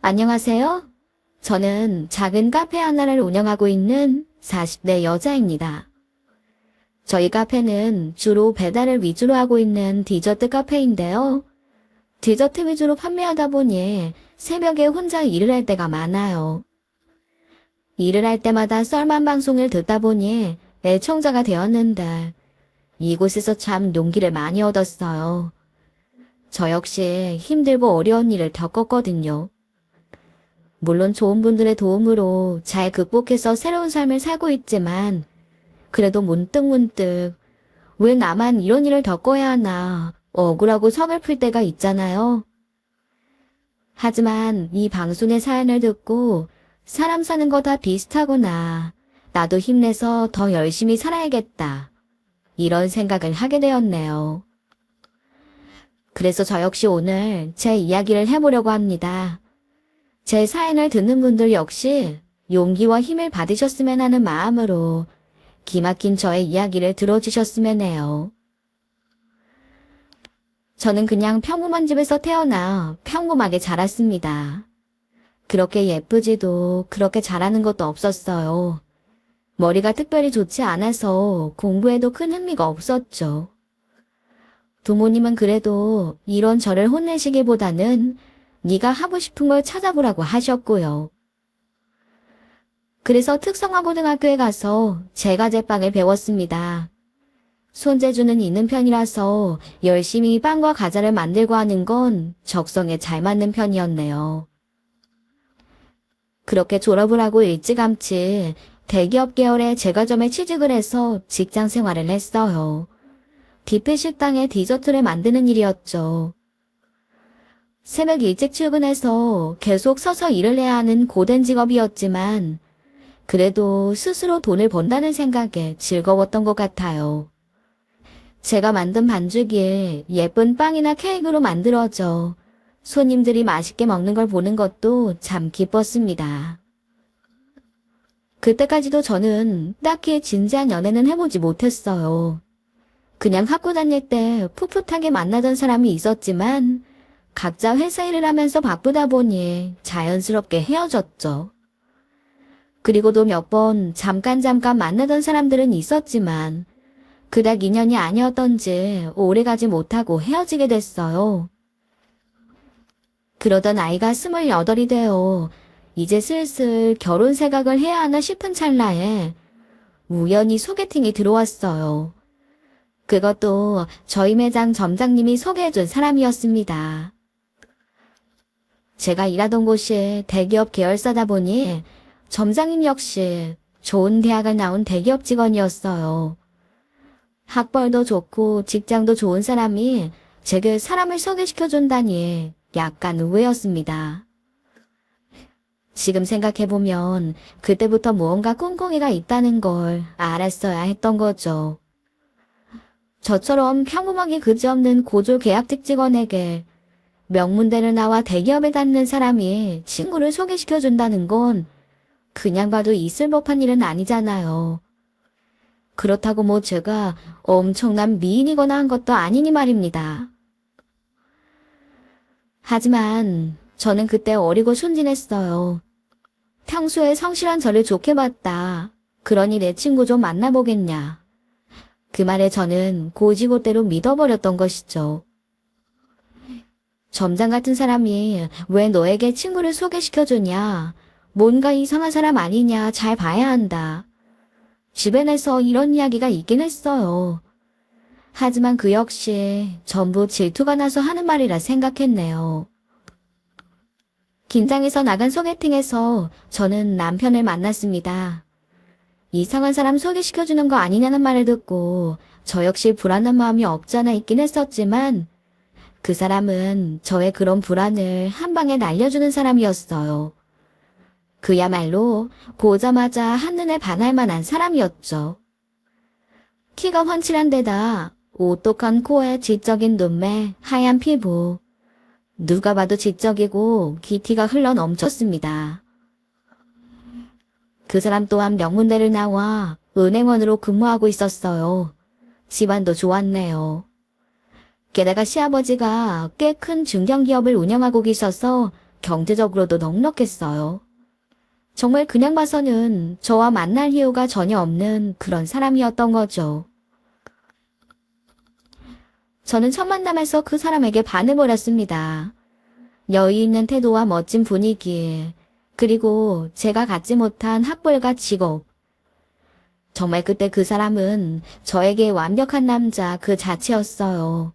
안녕하세요. 저는 작은 카페 하나를 운영하고 있는 40대 여자입니다. 저희 카페는 주로 배달을 위주로 하고 있는 디저트 카페인데요. 디저트 위주로 판매하다 보니 새벽에 혼자 일을 할 때가 많아요. 일을 할 때마다 썰만 방송을 듣다 보니 애청자가 되었는데 이곳에서 참 용기를 많이 얻었어요. 저 역시 힘들고 어려운 일을 겪었거든요. 물론 좋은 분들의 도움으로 잘 극복해서 새로운 삶을 살고 있지만 그래도 문득문득 왜 나만 이런 일을 겪어야 하나 억울하고 서글플 때가 있잖아요. 하지만 이 방송의 사연을 듣고 사람 사는 거 다 비슷하구나. 나도 힘내서 더 열심히 살아야겠다. 이런 생각을 하게 되었네요. 그래서 저 역시 오늘 제 이야기를 해보려고 합니다. 제 사연을 듣는 분들 역시 용기와 힘을 받으셨으면 하는 마음으로 기막힌 저의 이야기를 들어주셨으면 해요. 저는 그냥 평범한 집에서 태어나 평범하게 자랐습니다. 그렇게 예쁘지도 그렇게 잘하는 것도 없었어요. 머리가 특별히 좋지 않아서 공부에도 큰 흥미가 없었죠. 부모님은 그래도 이런 저를 혼내시기보다는 네가 하고 싶은 걸 찾아보라고 하셨고요. 그래서 특성화고등학교에 가서 제과제빵을 배웠습니다. 손재주는 있는 편이라서 열심히 빵과 과자를 만들고 하는 건 적성에 잘 맞는 편이었네요. 그렇게 졸업을 하고 일찌감치 대기업 계열의 제과점에 취직을 해서 직장 생활을 했어요. 뷔페 식당에 디저트를 만드는 일이었죠. 새벽 일찍 출근해서 계속 서서 일을 해야 하는 고된 직업이었지만 그래도 스스로 돈을 번다는 생각에 즐거웠던 것 같아요. 제가 만든 반죽이 예쁜 빵이나 케이크로 만들어져 손님들이 맛있게 먹는 걸 보는 것도 참 기뻤습니다. 그때까지도 저는 딱히 진지한 연애는 해보지 못했어요. 그냥 학교 다닐 때 풋풋하게 만나던 사람이 있었지만 각자 회사 일을 하면서 바쁘다 보니 자연스럽게 헤어졌죠. 그리고도 몇 번 잠깐 만나던 사람들은 있었지만 그닥 인연이 아니었던지 오래가지 못하고 헤어지게 됐어요. 그러던 나이가 28이 되어 이제 슬슬 결혼 생각을 해야 하나 싶은 찰나에 우연히 소개팅이 들어왔어요. 그것도 저희 매장 점장님이 소개해준 사람이었습니다. 제가 일하던 곳이 대기업 계열사다 보니 점장님 역시 좋은 대학을 나온 대기업 직원이었어요. 학벌도 좋고 직장도 좋은 사람이 제게 사람을 소개시켜준다니 약간 의외였습니다. 지금 생각해보면 그때부터 무언가 꿍꿍이가 있다는 걸 알았어야 했던 거죠. 저처럼 평범하게 그지없는 고졸 계약직 직원에게 명문대를 나와 대기업에 다니는 사람이 친구를 소개시켜준다는 건 그냥 봐도 있을 법한 일은 아니잖아요. 그렇다고 뭐 제가 엄청난 미인이거나 한 것도 아니니 말입니다. 하지만 저는 그때 어리고 순진했어요. 평소에 성실한 저를 좋게 봤다. 그러니 내 친구 좀 만나보겠냐. 그 말에 저는 고지고대로 믿어버렸던 것이죠. 점장 같은 사람이 왜 너에게 친구를 소개시켜주냐. 뭔가 이상한 사람 아니냐 잘 봐야 한다. 주변에서 이런 이야기가 있긴 했어요. 하지만 그 역시 전부 질투가 나서 하는 말이라 생각했네요. 긴장해서 나간 소개팅에서 저는 남편을 만났습니다. 이상한 사람 소개시켜주는 거 아니냐는 말을 듣고 저 역시 불안한 마음이 없잖아 있긴 했었지만 그 사람은 저의 그런 불안을 한 방에 날려주는 사람이었어요. 그야말로 보자마자 한눈에 반할 만한 사람이었죠. 키가 훤칠한 데다 오똑한 코에 지적인 눈매, 하얀 피부. 누가 봐도 지적이고 기티가 흘러 넘쳤습니다. 그 사람 또한 명문대를 나와 은행원으로 근무하고 있었어요. 집안도 좋았네요. 게다가 시아버지가 꽤 큰 중견기업을 운영하고 계셔서 경제적으로도 넉넉했어요. 정말 그냥 봐서는 저와 만날 이유가 전혀 없는 그런 사람이었던 거죠. 저는 첫 만남에서 그 사람에게 반해버렸습니다. 여유 있는 태도와 멋진 분위기, 그리고 제가 갖지 못한 학벌과 직업. 정말 그때 그 사람은 저에게 완벽한 남자 그 자체였어요.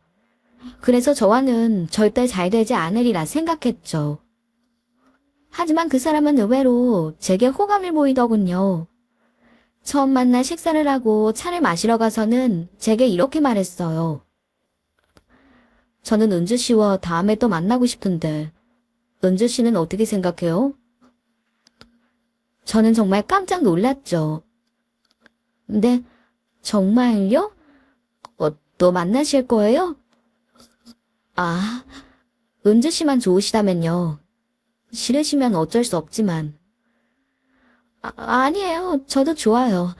그래서 저와는 절대 잘 되지 않으리라 생각했죠. 하지만 그 사람은 의외로 제게 호감을 보이더군요. 처음 만나 식사를 하고 차를 마시러 가서는 제게 이렇게 말했어요. 저는 은주 씨와 다음에 또 만나고 싶은데 은주 씨는 어떻게 생각해요? 저는 정말 깜짝 놀랐죠. 네, 정말요? 또 만나실 거예요? 아, 은주 씨만 좋으시다면요. 싫으시면 어쩔 수 없지만. 아니에요. 저도 좋아요.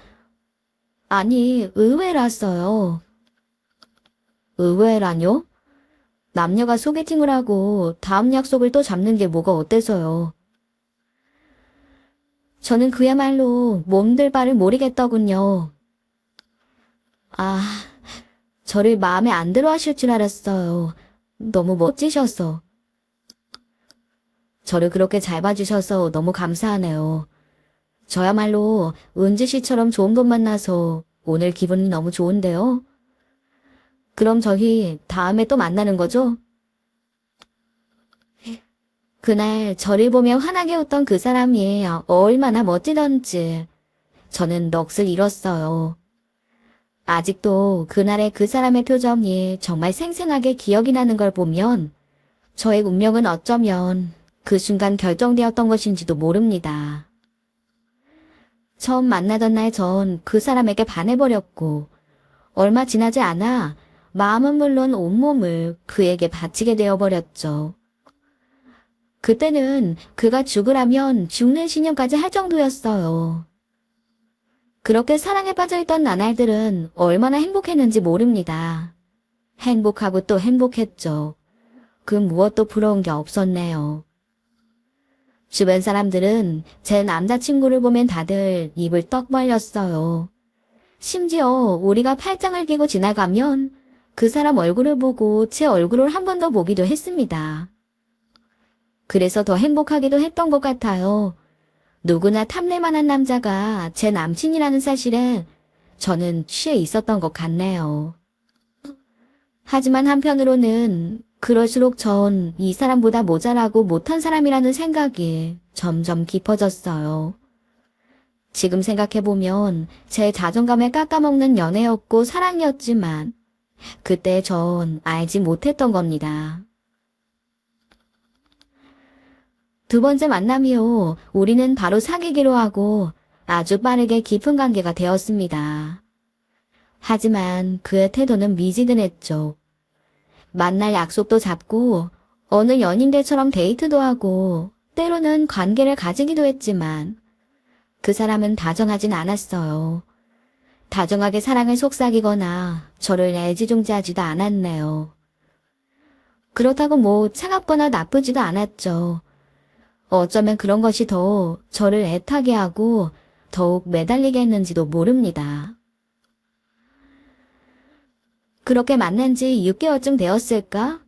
아니, 의외라서요. 의외라뇨? 남녀가 소개팅을 하고 다음 약속을 또 잡는 게 뭐가 어때서요? 저는 그야말로 몸둘 바를 모르겠더군요. 아, 저를 마음에 안 들어 하실 줄 알았어요. 너무 멋지셔서. 저를 그렇게 잘 봐주셔서 너무 감사하네요. 저야말로 은지 씨처럼 좋은 분 만나서 오늘 기분이 너무 좋은데요. 그럼 저희 다음에 또 만나는 거죠? 그날 저를 보며 환하게 웃던 그 사람이 얼마나 멋지던지 저는 넋을 잃었어요. 아직도 그날의 그 사람의 표정이 정말 생생하게 기억이 나는 걸 보면 저의 운명은 어쩌면 그 순간 결정되었던 것인지도 모릅니다. 처음 만나던 날 전 그 사람에게 반해버렸고 얼마 지나지 않아 마음은 물론 온몸을 그에게 바치게 되어버렸죠. 그때는 그가 죽으라면 죽는 신용까지 할 정도였어요. 그렇게 사랑에 빠져있던 나날들은 얼마나 행복했는지 모릅니다. 행복하고 또 행복했죠. 그 무엇도 부러운 게 없었네요. 주변 사람들은 제 남자친구를 보면 다들 입을 떡 벌렸어요. 심지어 우리가 팔짱을 끼고 지나가면 그 사람 얼굴을 보고 제 얼굴을 한 번 더 보기도 했습니다. 그래서 더 행복하기도 했던 것 같아요. 누구나 탐낼만한 남자가 제 남친이라는 사실에 저는 취해 있었던 것 같네요. 하지만 한편으로는 그럴수록 전 이 사람보다 모자라고 못한 사람이라는 생각이 점점 깊어졌어요. 지금 생각해보면 제 자존감을 깎아먹는 연애였고 사랑이었지만 그때 전 알지 못했던 겁니다. 두 번째 만남 이후 우리는 바로 사귀기로 하고 아주 빠르게 깊은 관계가 되었습니다. 하지만 그의 태도는 미지근했죠. 만날 약속도 잡고 어느 연인들처럼 데이트도 하고 때로는 관계를 가지기도 했지만 그 사람은 다정하진 않았어요. 다정하게 사랑을 속삭이거나 저를 애지중지하지도 않았네요. 그렇다고 뭐 차갑거나 나쁘지도 않았죠. 어쩌면 그런 것이 더 저를 애타게 하고 더욱 매달리게 했는지도 모릅니다. 그렇게 만난 지 6개월쯤 되었을까?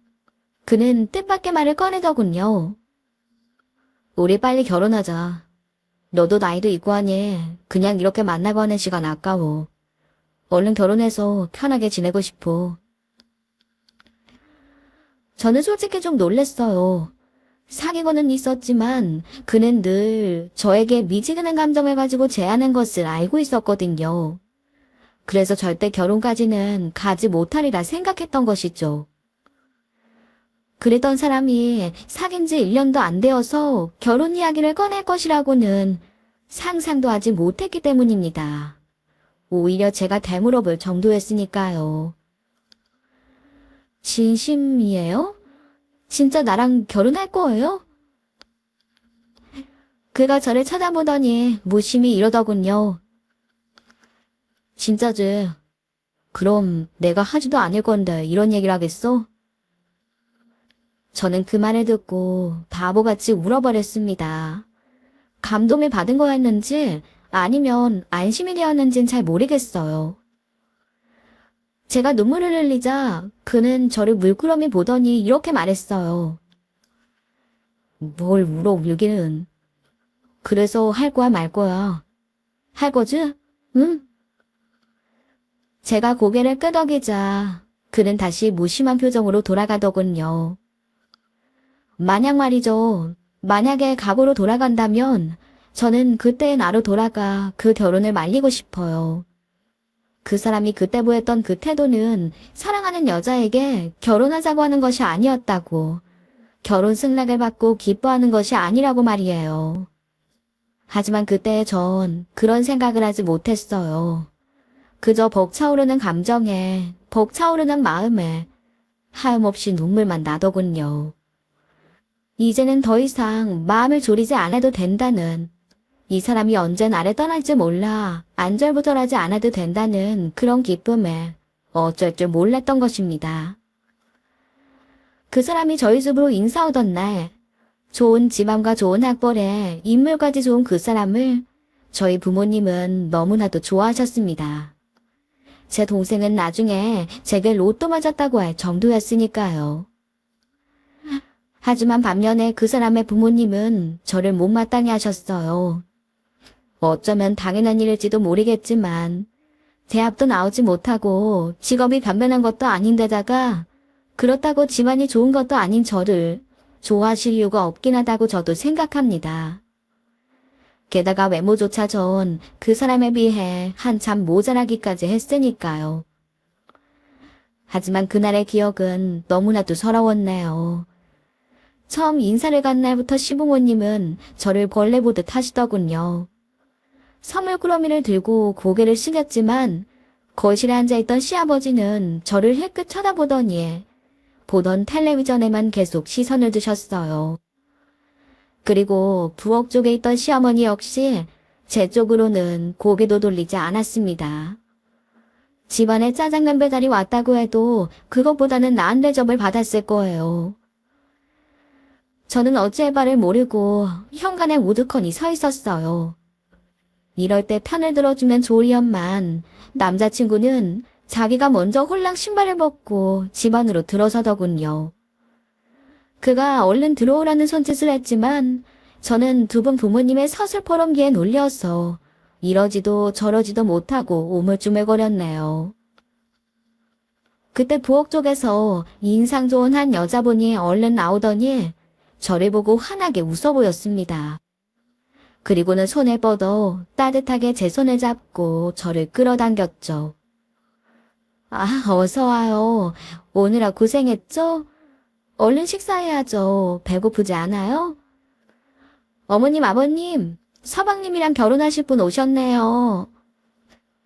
그는 뜻밖의 말을 꺼내더군요. 우리 빨리 결혼하자. 너도 나이도 있고 하니 그냥 이렇게 만나고 하는 시간 아까워. 얼른 결혼해서 편하게 지내고 싶어. 저는 솔직히 좀 놀랬어요. 사귀고는 있었지만 그는 늘 저에게 미지근한 감정을 가지고 제하는 것을 알고 있었거든요. 그래서 절대 결혼까지는 가지 못하리라 생각했던 것이죠. 그랬던 사람이 사귄 지 1년도 안 되어서 결혼 이야기를 꺼낼 것이라고는 상상도 하지 못했기 때문입니다. 오히려 제가 되물어볼 정도였으니까요. 진심이에요? 진짜 나랑 결혼할 거예요? 그가 저를 쳐다보더니 무심히 이러더군요. 진짜지. 그럼 내가 하지도 않을 건데 이런 얘기를 하겠어? 저는 그 말을 듣고 바보같이 울어버렸습니다. 감동을 받은 거였는지 아니면 안심이 되었는지는 잘 모르겠어요. 제가 눈물을 흘리자 그는 저를 물끄러미 보더니 이렇게 말했어요. 뭘 울기는. 그래서 할 거야 말 거야. 할 거지? 응? 제가 고개를 끄덕이자 그는 다시 무심한 표정으로 돌아가더군요. 만약 말이죠. 만약에 과거로 돌아간다면 저는 그때의 나로 돌아가 그 결혼을 말리고 싶어요. 그 사람이 그때 보였던 그 태도는 사랑하는 여자에게 결혼하자고 하는 것이 아니었다고, 결혼 승낙을 받고 기뻐하는 것이 아니라고 말이에요. 하지만 그때 전 그런 생각을 하지 못했어요. 그저 벅차오르는 감정에, 벅차오르는 마음에 하염없이 눈물만 나더군요. 이제는 더 이상 마음을 졸이지 않아도 된다는, 이 사람이 언제 나를 떠날지 몰라 안절부절하지 않아도 된다는 그런 기쁨에 어쩔 줄 몰랐던 것입니다. 그 사람이 저희 집으로 인사 오던 날, 좋은 집안과 좋은 학벌에 인물까지 좋은 그 사람을 저희 부모님은 너무나도 좋아하셨습니다. 제 동생은 나중에 제게 로또 맞았다고 할 정도였으니까요. 하지만 반면에 그 사람의 부모님은 저를 못마땅해 하셨어요. 어쩌면 당연한 일일지도 모르겠지만 대학도 나오지 못하고 직업이 변변한 것도 아닌데다가 그렇다고 집안이 좋은 것도 아닌 저를 좋아하실 이유가 없긴 하다고 저도 생각합니다. 게다가 외모조차 전 그 사람에 비해 한참 모자라기까지 했으니까요. 하지만 그날의 기억은 너무나도 서러웠네요. 처음 인사를 간 날부터 시부모님은 저를 벌레 보듯 하시더군요. 선물꾸러미를 들고 고개를 숙였지만 거실에 앉아있던 시아버지는 저를 힐끗 쳐다보더니 보던 텔레비전에만 계속 시선을 두셨어요. 그리고 부엌 쪽에 있던 시어머니 역시 제 쪽으로는 고개도 돌리지 않았습니다. 집안에 짜장면 배달이 왔다고 해도 그것보다는 나은 대접을 받았을 거예요. 저는 어찌할 바를 모르고 현관에 우두커니 서 있었어요. 이럴 때 편을 들어주면 좋으련만 남자친구는 자기가 먼저 홀랑 신발을 벗고 집 안으로 들어서더군요. 그가 얼른 들어오라는 손짓을 했지만 저는 두 분 부모님의 서슬퍼럼기에 놀려서 이러지도 저러지도 못하고 우물쭈물거렸네요. 그때 부엌 쪽에서 인상 좋은 한 여자분이 얼른 나오더니 저를 보고 환하게 웃어 보였습니다. 그리고는 손을 뻗어 따뜻하게 제 손을 잡고 저를 끌어당겼죠. 아, 어서 와요. 오느라 고생했죠? 얼른 식사해야죠. 배고프지 않아요? 어머님, 아버님, 서방님이랑 결혼하실 분 오셨네요.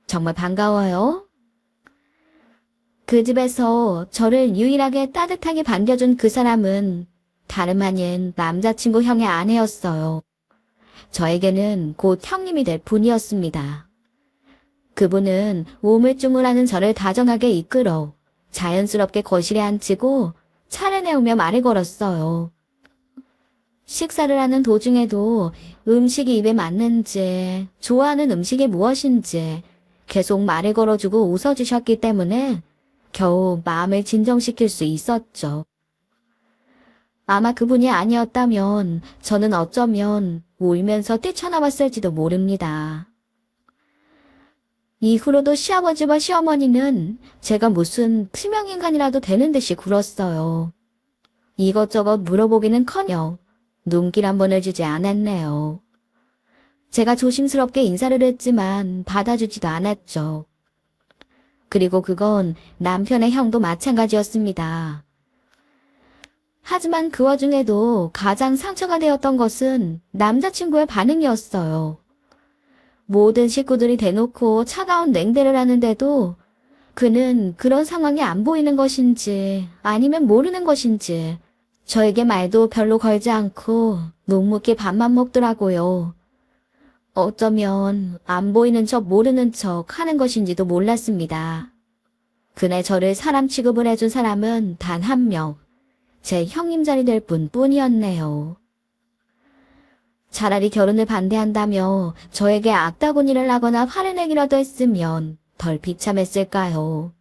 정말 반가워요. 그 집에서 저를 유일하게 따뜻하게 반겨준 그 사람은 다름 아닌 남자친구 형의 아내였어요. 저에게는 곧 형님이 될 분이었습니다. 그분은 우물쭈물하는 저를 다정하게 이끌어 자연스럽게 거실에 앉히고 차를 내오며 말을 걸었어요. 식사를 하는 도중에도 음식이 입에 맞는지, 좋아하는 음식이 무엇인지 계속 말을 걸어주고 웃어주셨기 때문에 겨우 마음을 진정시킬 수 있었죠. 아마 그분이 아니었다면 저는 어쩌면 울면서 뛰쳐나왔을지도 모릅니다. 이후로도 시아버지와 시어머니는 제가 무슨 투명인간이라도 되는 듯이 굴었어요. 이것저것 물어보기는커녕 눈길 한 번을 주지 않았네요. 제가 조심스럽게 인사를 했지만 받아주지도 않았죠. 그리고 그건 남편의 형도 마찬가지였습니다. 하지만 그 와중에도 가장 상처가 되었던 것은 남자친구의 반응이었어요. 모든 식구들이 대놓고 차가운 냉대를 하는데도 그는 그런 상황이 안 보이는 것인지 아니면 모르는 것인지 저에게 말도 별로 걸지 않고 묵묵히 밥만 먹더라고요. 어쩌면 안 보이는 척 모르는 척 하는 것인지도 몰랐습니다. 그날 저를 사람 취급을 해준 사람은 단 한 명, 제 형님 자리 될 뿐이었네요. 차라리 결혼을 반대한다며 저에게 악다구니를 하거나 화를 내기라도 했으면 덜 비참했을까요?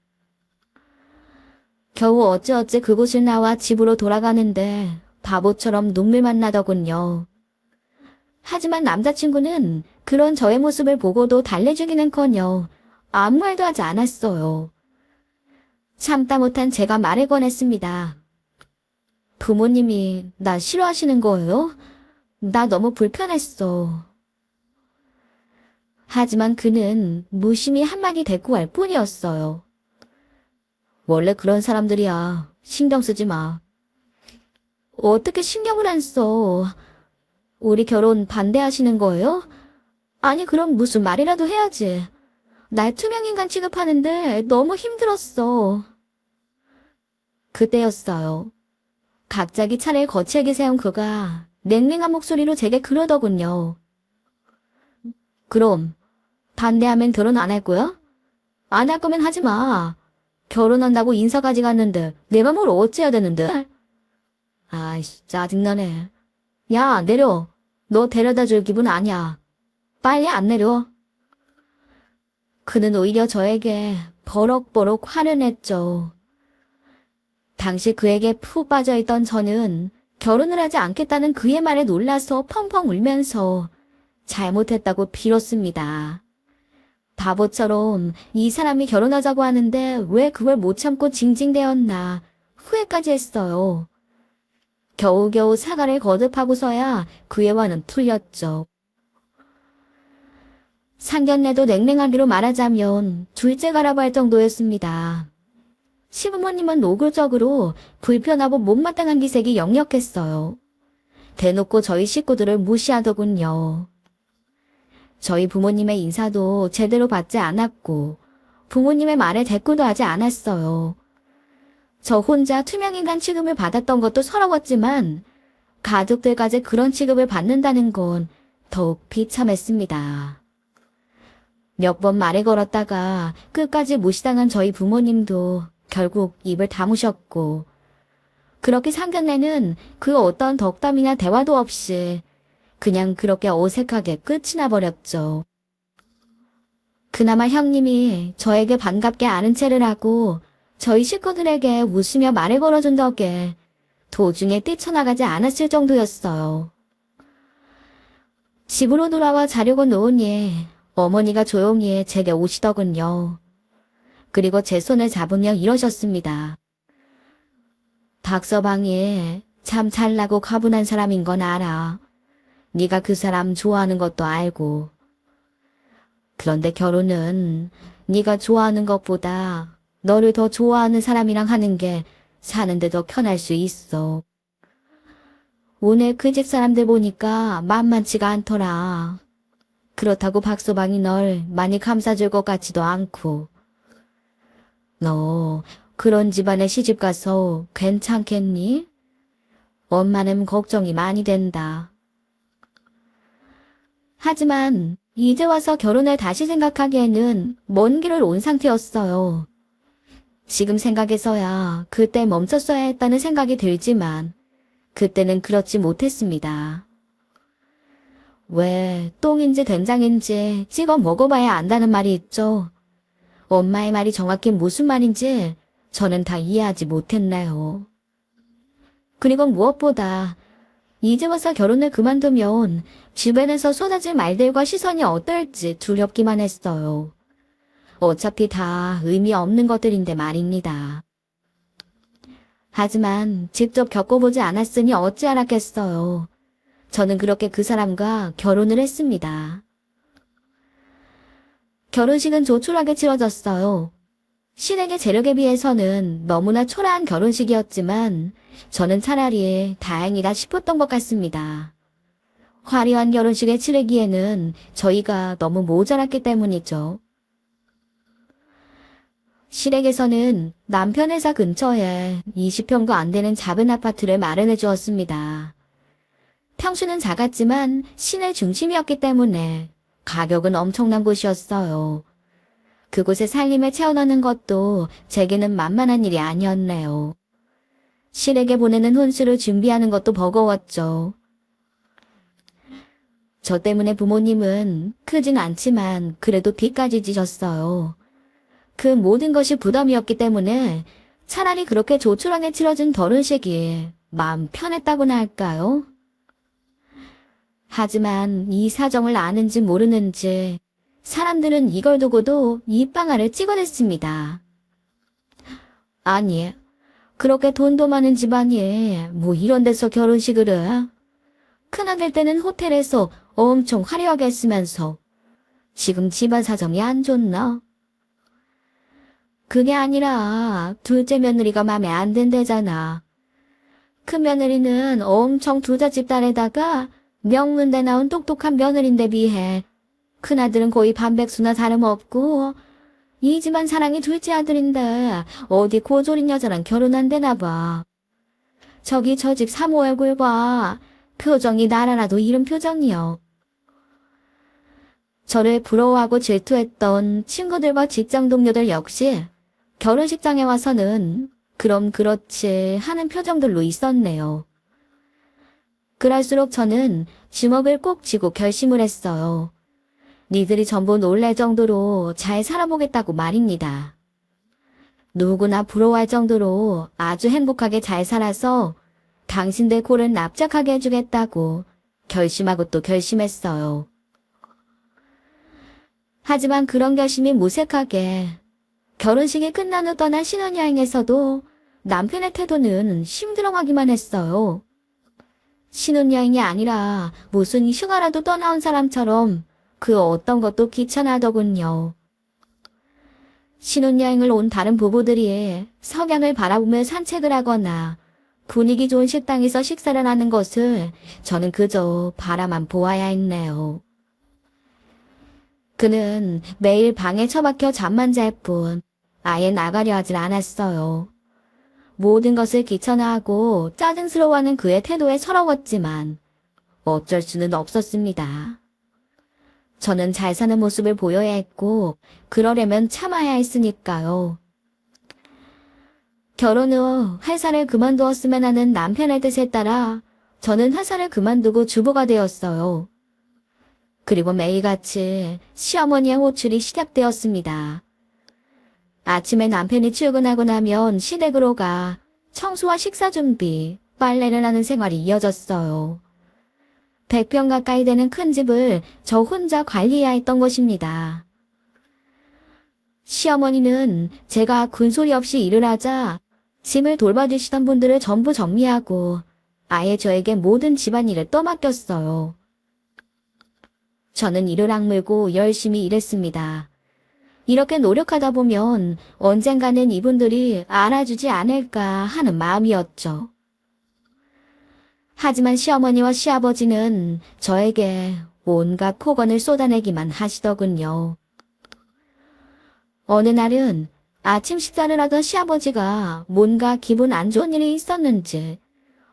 겨우 어찌어찌 그곳을 나와 집으로 돌아가는데 바보처럼 눈물만 나더군요. 하지만 남자친구는 그런 저의 모습을 보고도 달래주기는커녕 아무 말도 하지 않았어요. 참다 못한 제가 말을 꺼냈습니다. 부모님이 나 싫어하시는 거예요? 나 너무 불편했어. 하지만 그는 무심히 한마디 대꾸할 뿐이었어요. 원래 그런 사람들이야. 신경 쓰지 마. 어떻게 신경을 안 써? 우리 결혼 반대하시는 거예요? 아니 그럼 무슨 말이라도 해야지. 날 투명인간 취급하는데 너무 힘들었어. 그때였어요. 갑자기 차를 거칠게 세운 그가 냉랭한 목소리로 제게 그러더군요. 그럼 반대하면 결혼 안 할 거야? 안 할 거면 하지 마. 결혼한다고 인사까지 갔는데 내 맘을 어찌해야 되는데? 아이씨 짜증나네. 야 내려. 너 데려다 줄 기분 아니야. 빨리 안 내려. 그는 오히려 저에게 버럭버럭 화를 냈죠. 당시 그에게 푹 빠져있던 저는 결혼을 하지 않겠다는 그의 말에 놀라서 펑펑 울면서 잘못했다고 빌었습니다. 바보처럼 이 사람이 결혼하자고 하는데 왜 그걸 못 참고 징징대었나 후회까지 했어요. 겨우겨우 사과를 거듭하고서야 그의 화는 풀렸죠. 상견례도 냉랭하기로 말하자면 둘째가라고 할 정도였습니다. 시부모님은 노골적으로 불편하고 못마땅한 기색이 역력했어요. 대놓고 저희 식구들을 무시하더군요. 저희 부모님의 인사도 제대로 받지 않았고 부모님의 말에 대꾸도 하지 않았어요. 저 혼자 투명인간 취급을 받았던 것도 서러웠지만 가족들까지 그런 취급을 받는다는 건 더욱 비참했습니다. 몇 번 말을 걸었다가 끝까지 무시당한 저희 부모님도 결국 입을 다무셨고 그렇게 상견례는 그 어떤 덕담이나 대화도 없이 그냥 그렇게 어색하게 끝이 나버렸죠. 그나마 형님이 저에게 반갑게 아는 체를 하고 저희 식구들에게 웃으며 말을 걸어준 덕에 도중에 뛰쳐나가지 않았을 정도였어요. 집으로 돌아와 자려고 놓으니 어머니가 조용히 제게 오시더군요. 그리고 제 손을 잡으며 이러셨습니다. 닥서방이 참 잘나고 가분한 사람인 건 알아. 네가 그 사람 좋아하는 것도 알고. 그런데 결혼은 네가 좋아하는 것보다 너를 더 좋아하는 사람이랑 하는 게 사는데 더 편할 수 있어. 오늘 그 집 사람들 보니까 만만치가 않더라. 그렇다고 박서방이 널 많이 감싸줄 것 같지도 않고. 너 그런 집안에 시집가서 괜찮겠니? 엄마는 걱정이 많이 된다. 하지만 이제 와서 결혼을 다시 생각하기에는 먼 길을 온 상태였어요. 지금 생각해서야 그때 멈췄어야 했다는 생각이 들지만 그때는 그렇지 못했습니다. 왜 똥인지 된장인지 찍어 먹어봐야 안다는 말이 있죠. 엄마의 말이 정확히 무슨 말인지 저는 다 이해하지 못했나요. 그리고 무엇보다 이제 와서 결혼을 그만두면 주변에서 쏟아질 말들과 시선이 어떨지 두렵기만 했어요. 어차피 다 의미 없는 것들인데 말입니다. 하지만 직접 겪어보지 않았으니 어찌 알았겠어요. 저는 그렇게 그 사람과 결혼을 했습니다. 결혼식은 조촐하게 치러졌어요. 신에게 재력에 비해서는 너무나 초라한 결혼식이었지만 저는 차라리 다행이다 싶었던 것 같습니다. 화려한 결혼식을 치르기에는 저희가 너무 모자랐기 때문이죠. 시댁에서는 남편 회사 근처에 20평도 안 되는 작은 아파트를 마련해 주었습니다. 평수는 작았지만 시내 중심이었기 때문에 가격은 엄청난 곳이었어요. 그곳에 살림에 채워넣는 것도 제게는 만만한 일이 아니었네요. 실에게 보내는 혼수를 준비하는 것도 버거웠죠. 저 때문에 부모님은 크진 않지만 그래도 빚까지 지셨어요. 그 모든 것이 부담이었기 때문에 차라리 그렇게 조촐하게 치러진 결혼식이 마음 편했다고나 할까요? 하지만 이 사정을 아는지 모르는지 사람들은 이걸 두고도 입방아를 찍어냈습니다. 아니, 그렇게 돈도 많은 집안이 뭐 이런 데서 결혼식을 해? 큰아들 때는 호텔에서 엄청 화려하게 했으면서 지금 집안 사정이 안 좋나? 그게 아니라 둘째 며느리가 맘에 안 든대잖아. 큰 며느리는 엄청 부잣집 딸에다가 명문대 나온 똑똑한 며느리인데 비해 큰아들은 거의 반백수나 다름없고 이 집안 사랑이 둘째 아들인데 어디 고졸인 여자랑 결혼한대나 봐. 저기 저 집 사모 얼굴 봐. 표정이 나라라도 이런 표정이요. 저를 부러워하고 질투했던 친구들과 직장 동료들 역시 결혼식장에 와서는 그럼 그렇지 하는 표정들로 있었네요. 그럴수록 저는 주먹을 꼭 쥐고 결심을 했어요. 니들이 전부 놀랄 정도로 잘 살아보겠다고 말입니다. 누구나 부러워할 정도로 아주 행복하게 잘 살아서 당신들 꼴을 납작하게 해주겠다고 결심하고 또 결심했어요. 하지만 그런 결심이 무색하게 결혼식이 끝난 후 떠난 신혼여행에서도 남편의 태도는 힘들어하기만 했어요. 신혼여행이 아니라 무슨 휴가라도 떠나온 사람처럼 그 어떤 것도 귀찮아하더군요. 신혼여행을 온 다른 부부들이 석양을 바라보며 산책을 하거나 분위기 좋은 식당에서 식사를 하는 것을 저는 그저 바라만 보아야 했네요. 그는 매일 방에 처박혀 잠만 잘 뿐 아예 나가려 하질 않았어요. 모든 것을 귀찮아하고 짜증스러워하는 그의 태도에 서러웠지만 어쩔 수는 없었습니다. 저는 잘 사는 모습을 보여야 했고 그러려면 참아야 했으니까요. 결혼 후 회사를 그만두었으면 하는 남편의 뜻에 따라 저는 회사를 그만두고 주부가 되었어요. 그리고 매일같이 시어머니의 호출이 시작되었습니다. 아침에 남편이 출근하고 나면 시댁으로 가 청소와 식사 준비, 빨래를 하는 생활이 이어졌어요. 100평 가까이 되는 큰 집을 저 혼자 관리해야 했던 것입니다. 시어머니는 제가 군소리 없이 일을 하자 짐을 돌봐주시던 분들을 전부 정리하고 아예 저에게 모든 집안일을 떠맡겼어요. 저는 이를 악물고 열심히 일했습니다. 이렇게 노력하다 보면 언젠가는 이분들이 알아주지 않을까 하는 마음이었죠. 하지만 시어머니와 시아버지는 저에게 온갖 폭언을 쏟아내기만 하시더군요. 어느 날은 아침 식사를 하던 시아버지가 뭔가 기분 안 좋은 일이 있었는지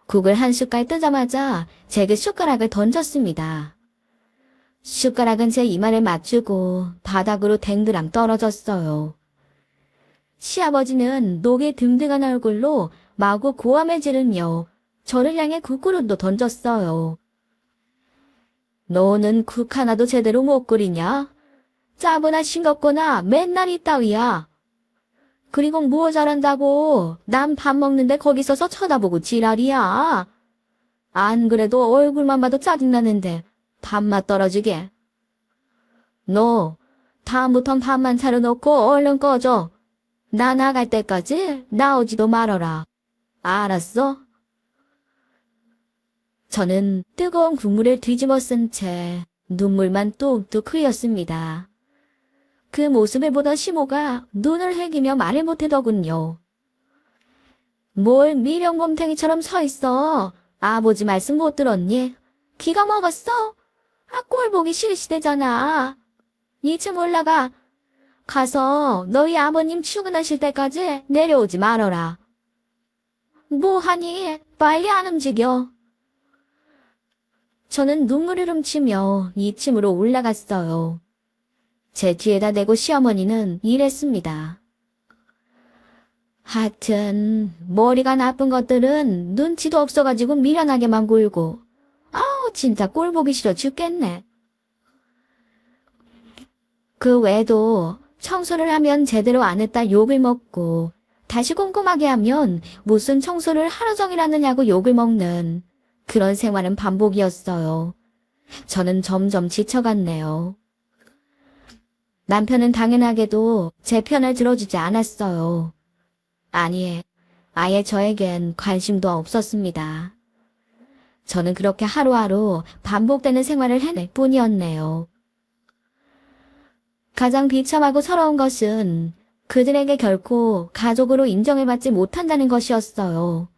국을 한 숟갈 뜨자마자 제게 숟가락을 던졌습니다. 숟가락은 제 이마를 맞추고 바닥으로 댕드랑 떨어졌어요. 시아버지는 녹이 등등한 얼굴로 마구 고함을 지르며 저를 향해 국그릇도 던졌어요. 너는 국 하나도 제대로 못 끓이냐? 짜거나 싱겁거나 맨날 이따위야. 그리고 뭐 잘한다고 남 밥 먹는데 거기 서서 쳐다보고 지랄이야. 안 그래도 얼굴만 봐도 짜증나는데 밥맛 떨어지게. 너 다음부턴 밥만 차려놓고 얼른 꺼져. 나 나갈 때까지 나오지도 말어라. 알았어? 저는 뜨거운 국물을 뒤집어 쓴 채 눈물만 뚝뚝 흘렸습니다. 그 모습을 보던 시모가 눈을 흘기며 말을 못하더군요. 뭘 미련곰탱이처럼 서 있어. 아버지 말씀 못 들었니? 기가 먹었어? 꼴 보기 싫으시대잖아. 2층 올라가. 가서 너희 아버님 출근하실 때까지 내려오지 말어라. 뭐하니? 빨리 안 움직여. 저는 눈물을 훔치며 2층으로 올라갔어요. 제 뒤에다 대고 시어머니는 이랬습니다. 하여튼 머리가 나쁜 것들은 눈치도 없어가지고 미련하게만 굴고 아우 진짜 꼴 보기 싫어 죽겠네. 그 외에도 청소를 하면 제대로 안 했다 욕을 먹고 다시 꼼꼼하게 하면 무슨 청소를 하루 종일 하느냐고 욕을 먹는 그런 생활은 반복이었어요. 저는 점점 지쳐갔네요. 남편은 당연하게도 제 편을 들어주지 않았어요. 아니, 아예 저에겐 관심도 없었습니다. 저는 그렇게 하루하루 반복되는 생활을 해낼 뿐이었네요. 가장 비참하고 서러운 것은 그들에게 결코 가족으로 인정을 받지 못한다는 것이었어요.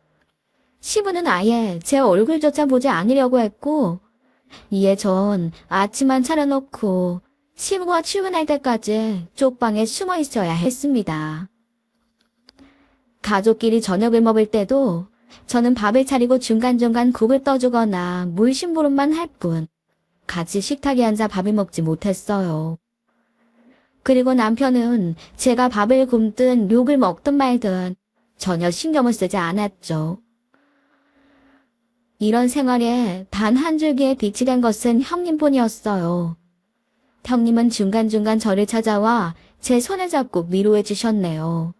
시부는 아예 제 얼굴조차 보지 않으려고 했고, 이에 전 아침만 차려놓고 시부가 출근할 때까지 쪽방에 숨어 있어야 했습니다. 가족끼리 저녁을 먹을 때도 저는 밥을 차리고 중간중간 국을 떠주거나 물 심부름만 할 뿐, 같이 식탁에 앉아 밥을 먹지 못했어요. 그리고 남편은 제가 밥을 굶든 욕을 먹든 말든 전혀 신경을 쓰지 않았죠. 이런 생활에 단 한 줄기의 빛이 된 것은 형님뿐이었어요. 형님은 중간중간 저를 찾아와 제 손을 잡고 위로해 주셨네요.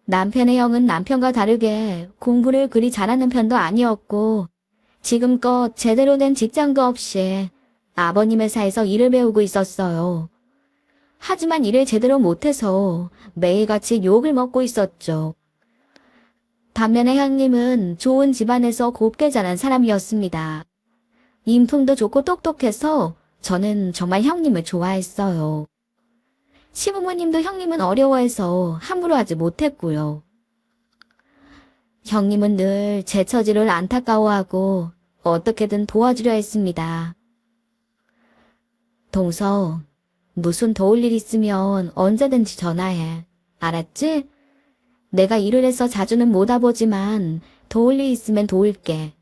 남편의 형은 남편과 다르게 공부를 그리 잘하는 편도 아니었고 지금껏 제대로 된 직장도 없이 아버님 회사에서 일을 배우고 있었어요. 하지만 일을 제대로 못해서 매일같이 욕을 먹고 있었죠. 반면에 형님은 좋은 집안에서 곱게 자란 사람이었습니다. 인품도 좋고 똑똑해서 저는 정말 형님을 좋아했어요. 시부모님도 형님은 어려워해서 함부로 하지 못했고요. 형님은 늘 제 처지를 안타까워하고 어떻게든 도와주려 했습니다. 동서, 무슨 도울 일 있으면 언제든지 전화해. 알았지? 내가 일을 해서 자주는 못 와보지만 도울 일 있으면 도울게.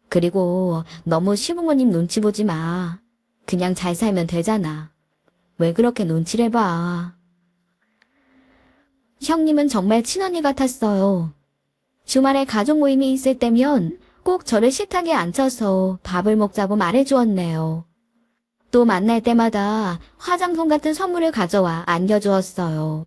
그리고 너무 시부모님 눈치 보지 마. 그냥 잘 살면 되잖아. 왜 그렇게 눈치를 봐. 형님은 정말 친언니 같았어요. 주말에 가족 모임이 있을 때면 꼭 저를 식탁에 앉혀서 밥을 먹자고 말해주었네요. 또 만날 때마다 화장품 같은 선물을 가져와 안겨주었어요.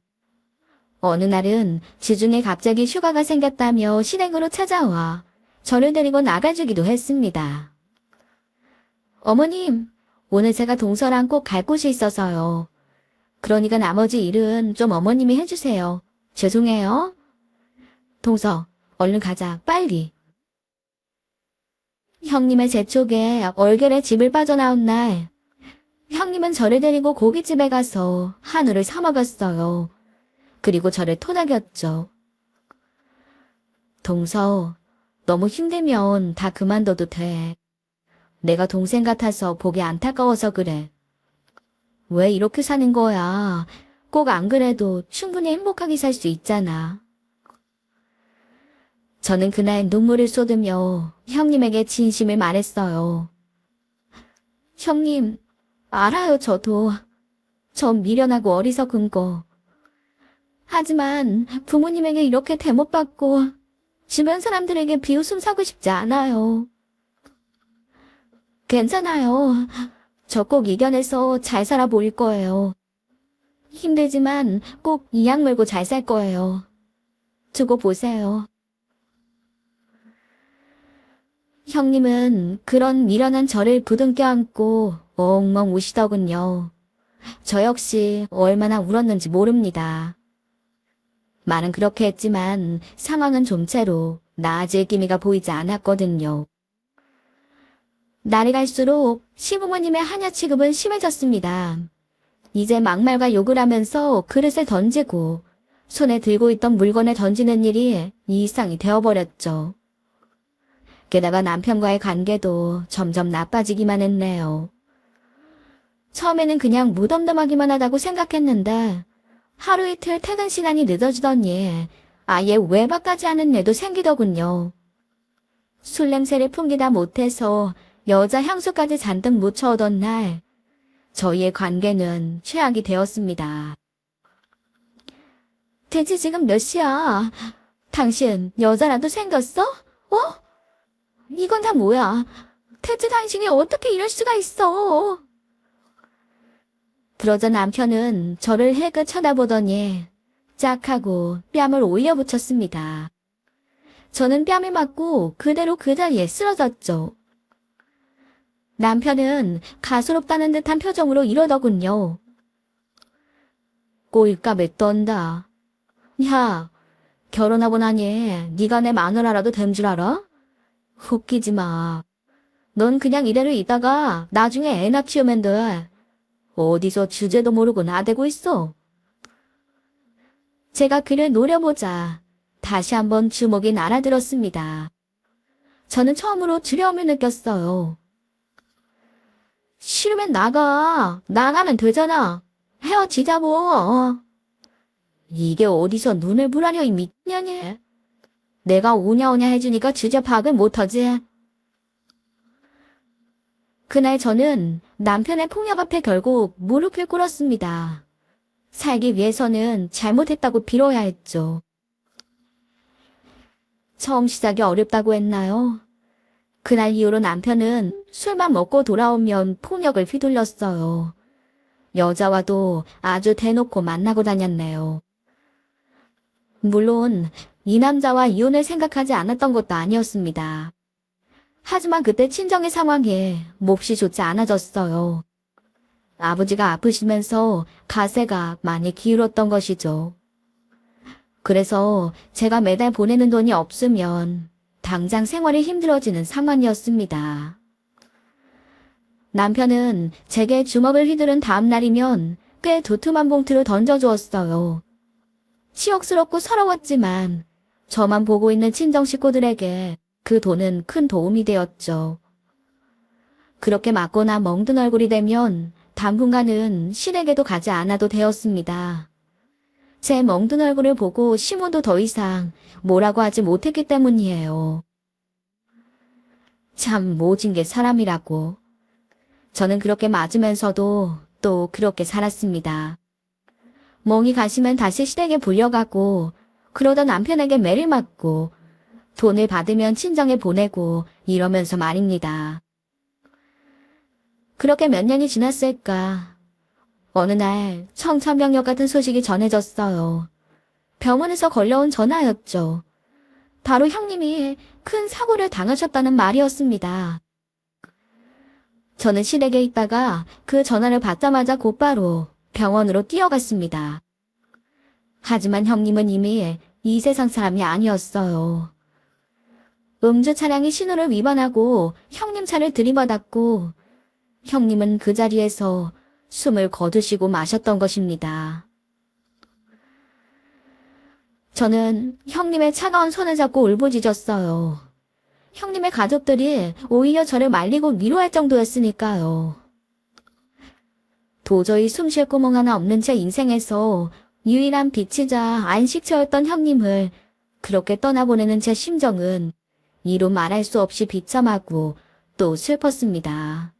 어느 날은 주중에 갑자기 휴가가 생겼다며 시댁으로 찾아와 저를 데리고 나가주기도 했습니다. 어머님, 오늘 제가 동서랑 꼭 갈 곳이 있어서요. 그러니까 나머지 일은 좀 어머님이 해주세요. 죄송해요. 동서, 얼른 가자, 빨리. 형님의 재촉에 얼결에 집을 빠져나온 날, 형님은 저를 데리고 고깃집에 가서 한우를 사 먹었어요. 그리고 저를 토닥였죠. 동서, 너무 힘들면 다 그만둬도 돼. 내가 동생 같아서 보기 안타까워서 그래. 왜 이렇게 사는 거야? 꼭 안 그래도 충분히 행복하게 살 수 있잖아. 저는 그날 눈물을 쏟으며 형님에게 진심을 말했어요. 형님, 알아요, 저도. 전 미련하고 어리석은 거. 하지만 부모님에게 이렇게 대못받고 주변 사람들에게 비웃음 사고 싶지 않아요. 괜찮아요. 저 꼭 이겨내서 잘 살아 보일 거예요. 힘들지만 꼭 이악 물고 잘 살 거예요. 두고 보세요. 형님은 그런 미련한 저를 부둥켜 안고 엉엉 우시더군요. 저 역시 얼마나 울었는지 모릅니다. 말은 그렇게 했지만 상황은 좀채로 나아질 기미가 보이지 않았거든요. 날이 갈수록 시부모님의 한야 취급은 심해졌습니다. 이제 막말과 욕을 하면서 그릇을 던지고 손에 들고 있던 물건을 던지는 일이 일상이 되어버렸죠. 게다가 남편과의 관계도 점점 나빠지기만 했네요. 처음에는 그냥 무덤덤하기만 하다고 생각했는데 하루 이틀 퇴근 시간이 늦어지더니 아예 외박까지 하는 애도 생기더군요. 술 냄새를 풍기다 못해서 여자 향수까지 잔뜩 묻혀오던 날 저희의 관계는 최악이 되었습니다. 대체 지금 몇 시야? 당신 여자라도 생겼어? 어? 이건 다 뭐야? 대체 당신이 어떻게 이럴 수가 있어? 그러자 남편은 저를 해그 쳐다보더니 짝하고 뺨을 올려붙였습니다. 저는 뺨을 맞고 그대로 그 자리에 쓰러졌죠. 남편은 가소롭다는 듯한 표정으로 이러더군요. 꼴값에 떤다. 야, 결혼하고 나니 네가 내 마누라라도 된 줄 알아? 웃기지 마. 넌 그냥 이대로 있다가 나중에 애 낳치우면 돼. 어디서 주제도 모르고 나대고 있어. 제가 그를 노려보자 다시 한번 주먹이 날아들었습니다. 저는 처음으로 두려움을 느꼈어요. 싫으면 나가. 나가면 되잖아. 헤어지자고. 이게 어디서 눈을 부라려 이 미친년이. 내가 오냐오냐 해주니까 주제 파악을 못하지. 그날 저는 남편의 폭력 앞에 결국 무릎을 꿇었습니다. 살기 위해서는 잘못했다고 빌어야 했죠. 처음 시작이 어렵다고 했나요? 그날 이후로 남편은 술만 먹고 돌아오면 폭력을 휘둘렀어요. 여자와도 아주 대놓고 만나고 다녔네요. 물론 이 남자와 이혼을 생각하지 않았던 것도 아니었습니다. 하지만 그때 친정의 상황에 몹시 좋지 않아졌어요. 아버지가 아프시면서 가세가 많이 기울었던 것이죠. 그래서 제가 매달 보내는 돈이 없으면 당장 생활이 힘들어지는 상황이었습니다. 남편은 제게 주먹을 휘두른 다음 날이면 꽤 두툼한 봉투를 던져주었어요. 치욕스럽고 서러웠지만 저만 보고 있는 친정 식구들에게 그 돈은 큰 도움이 되었죠. 그렇게 맞거나 멍든 얼굴이 되면 당분간은 시댁에도 가지 않아도 되었습니다. 제 멍든 얼굴을 보고 시모도 더 이상 뭐라고 하지 못했기 때문이에요. 참 모진 게 사람이라고. 저는 그렇게 맞으면서도 또 그렇게 살았습니다. 멍이 가시면 다시 시댁에 불려가고 그러다 남편에게 매를 맞고 돈을 받으면 친정에 보내고 이러면서 말입니다. 그렇게 몇 년이 지났을까. 어느 날 청천벽력 같은 소식이 전해졌어요. 병원에서 걸려온 전화였죠. 바로 형님이 큰 사고를 당하셨다는 말이었습니다. 저는 시댁에 있다가 그 전화를 받자마자 곧바로 병원으로 뛰어갔습니다. 하지만 형님은 이미 이 세상 사람이 아니었어요. 음주 차량이 신호를 위반하고 형님 차를 들이받았고 형님은 그 자리에서 숨을 거두시고 마셨던 것입니다. 저는 형님의 차가운 손을 잡고 울부짖었어요. 형님의 가족들이 오히려 저를 말리고 위로할 정도였으니까요. 도저히 숨 쉴 구멍 하나 없는 제 인생에서 유일한 빛이자 안식처였던 형님을 그렇게 떠나보내는 제 심정은 이루 말할 수 없이 비참하고 또 슬펐습니다.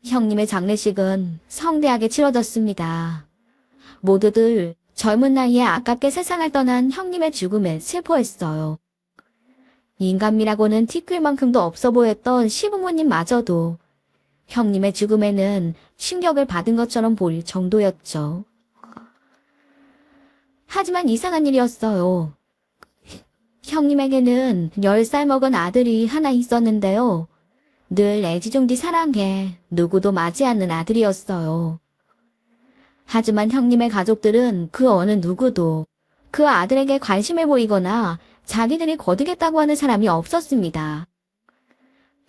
형님의 장례식은 성대하게 치러졌습니다. 모두들 젊은 나이에 아깝게 세상을 떠난 형님의 죽음에 슬퍼했어요. 인간미라고는 티끌만큼도 없어 보였던 시부모님마저도 형님의 죽음에는 충격을 받은 것처럼 보일 정도였죠. 하지만 이상한 일이었어요. 형님에게는 10살 먹은 아들이 하나 있었는데요. 늘 애지중지 사랑해 누구도 맞이 않는 아들이었어요. 하지만 형님의 가족들은 그 어느 누구도 그 아들에게 관심을 보이거나 자기들이 거두겠다고 하는 사람이 없었습니다.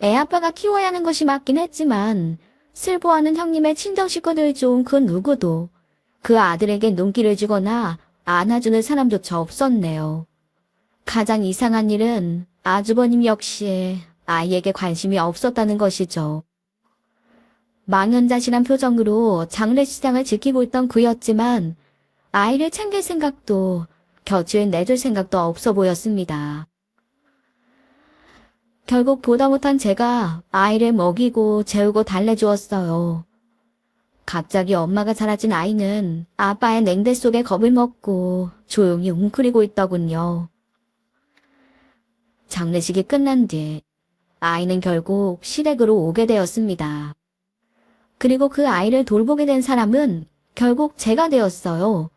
애 아빠가 키워야 하는 것이 맞긴 했지만 슬퍼하는 형님의 친정 식구들 중 그 누구도 그 아들에게 눈길을 주거나 안아주는 사람조차 없었네요. 가장 이상한 일은 아주버님 역시 아이에게 관심이 없었다는 것이죠. 망연자실한 표정으로 장례식장을 지키고 있던 그였지만 아이를 챙길 생각도 곁을 내줄 생각도 없어 보였습니다. 결국 보다 못한 제가 아이를 먹이고 재우고 달래주었어요. 갑자기 엄마가 사라진 아이는 아빠의 냉대 속에 겁을 먹고 조용히 웅크리고 있더군요. 장례식이 끝난 뒤 아이는 결국 시댁으로 오게 되었습니다. 그리고 그 아이를 돌보게 된 사람은 결국 제가 되었어요.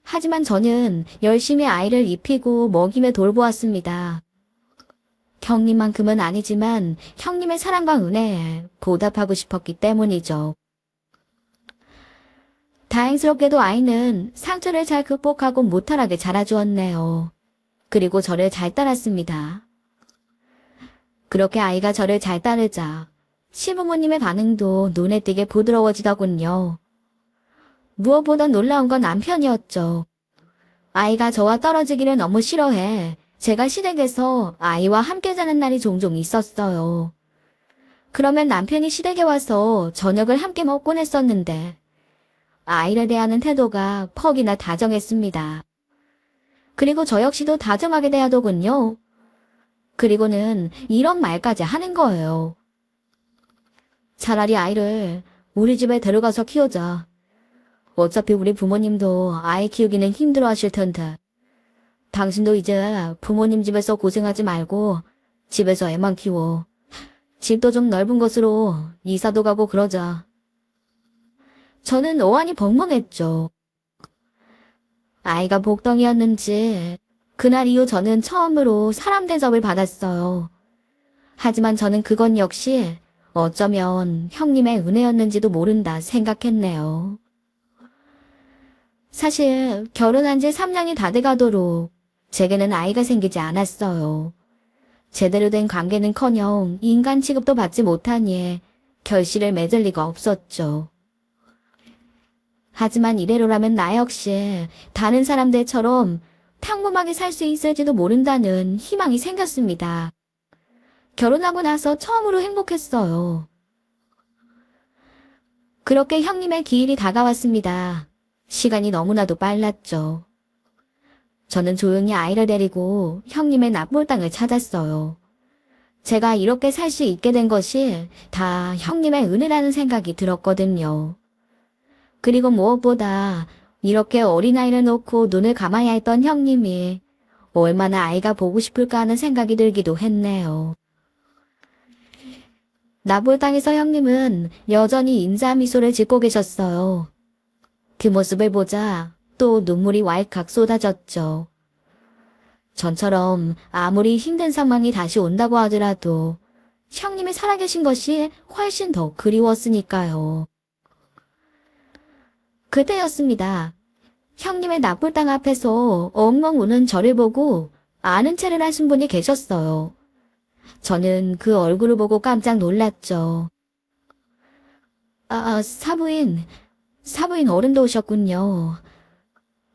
하지만 저는 열심히 아이를 입히고 먹이며 돌보았습니다. 형님만큼은 아니지만 형님의 사랑과 은혜에 보답하고 싶었기 때문이죠. 다행스럽게도 아이는 상처를 잘 극복하고 무탈하게 자라주었네요. 그리고 저를 잘 따랐습니다. 그렇게 아이가 저를 잘 따르자 시부모님의 반응도 눈에 띄게 부드러워지더군요. 무엇보다 놀라운 건 남편이었죠. 아이가 저와 떨어지기를 너무 싫어해 제가 시댁에서 아이와 함께 자는 날이 종종 있었어요. 그러면 남편이 시댁에 와서 저녁을 함께 먹곤 했었는데 아이를 대하는 태도가 퍽이나 다정했습니다. 그리고 저 역시도 다정하게 대하더군요. 그리고는 이런 말까지 하는 거예요. 차라리 아이를 우리 집에 데려가서 키우자. 어차피 우리 부모님도 아이 키우기는 힘들어 하실 텐데. 당신도 이제 부모님 집에서 고생하지 말고 집에서 애만 키워. 집도 좀 넓은 곳으로 이사도 가고 그러자. 저는 어안이 벙벙했죠. 아이가 복덩이였는지 그날 이후 저는 처음으로 사람 대접을 받았어요. 하지만 저는 그건 역시 어쩌면 형님의 은혜였는지도 모른다 생각했네요. 사실 결혼한 지 3년이 다 돼가도록 제게는 아이가 생기지 않았어요. 제대로 된 관계는커녕 인간 취급도 받지 못하니 결실을 맺을 리가 없었죠. 하지만 이대로라면 나 역시 다른 사람들처럼 평범하게 살 수 있을지도 모른다는 희망이 생겼습니다. 결혼하고 나서 처음으로 행복했어요. 그렇게 형님의 기일이 다가왔습니다. 시간이 너무나도 빨랐죠. 저는 조용히 아이를 데리고 형님의 납골당을 찾았어요. 제가 이렇게 살 수 있게 된 것이 다 형님의 은혜라는 생각이 들었거든요. 그리고 무엇보다 이렇게 어린아이를 놓고 눈을 감아야 했던 형님이 얼마나 아이가 보고 싶을까 하는 생각이 들기도 했네요. 납골당에서 형님은 여전히 인자한 미소를 짓고 계셨어요. 그 모습을 보자 또 눈물이 왈칵 쏟아졌죠. 전처럼 아무리 힘든 상황이 다시 온다고 하더라도 형님이 살아계신 것이 훨씬 더 그리웠으니까요. 그때였습니다. 형님의 납골당 앞에서 엉엉 우는 저를 보고 아는 체를 하신 분이 계셨어요. 저는 그 얼굴을 보고 깜짝 놀랐죠. 사부인 어른도 오셨군요.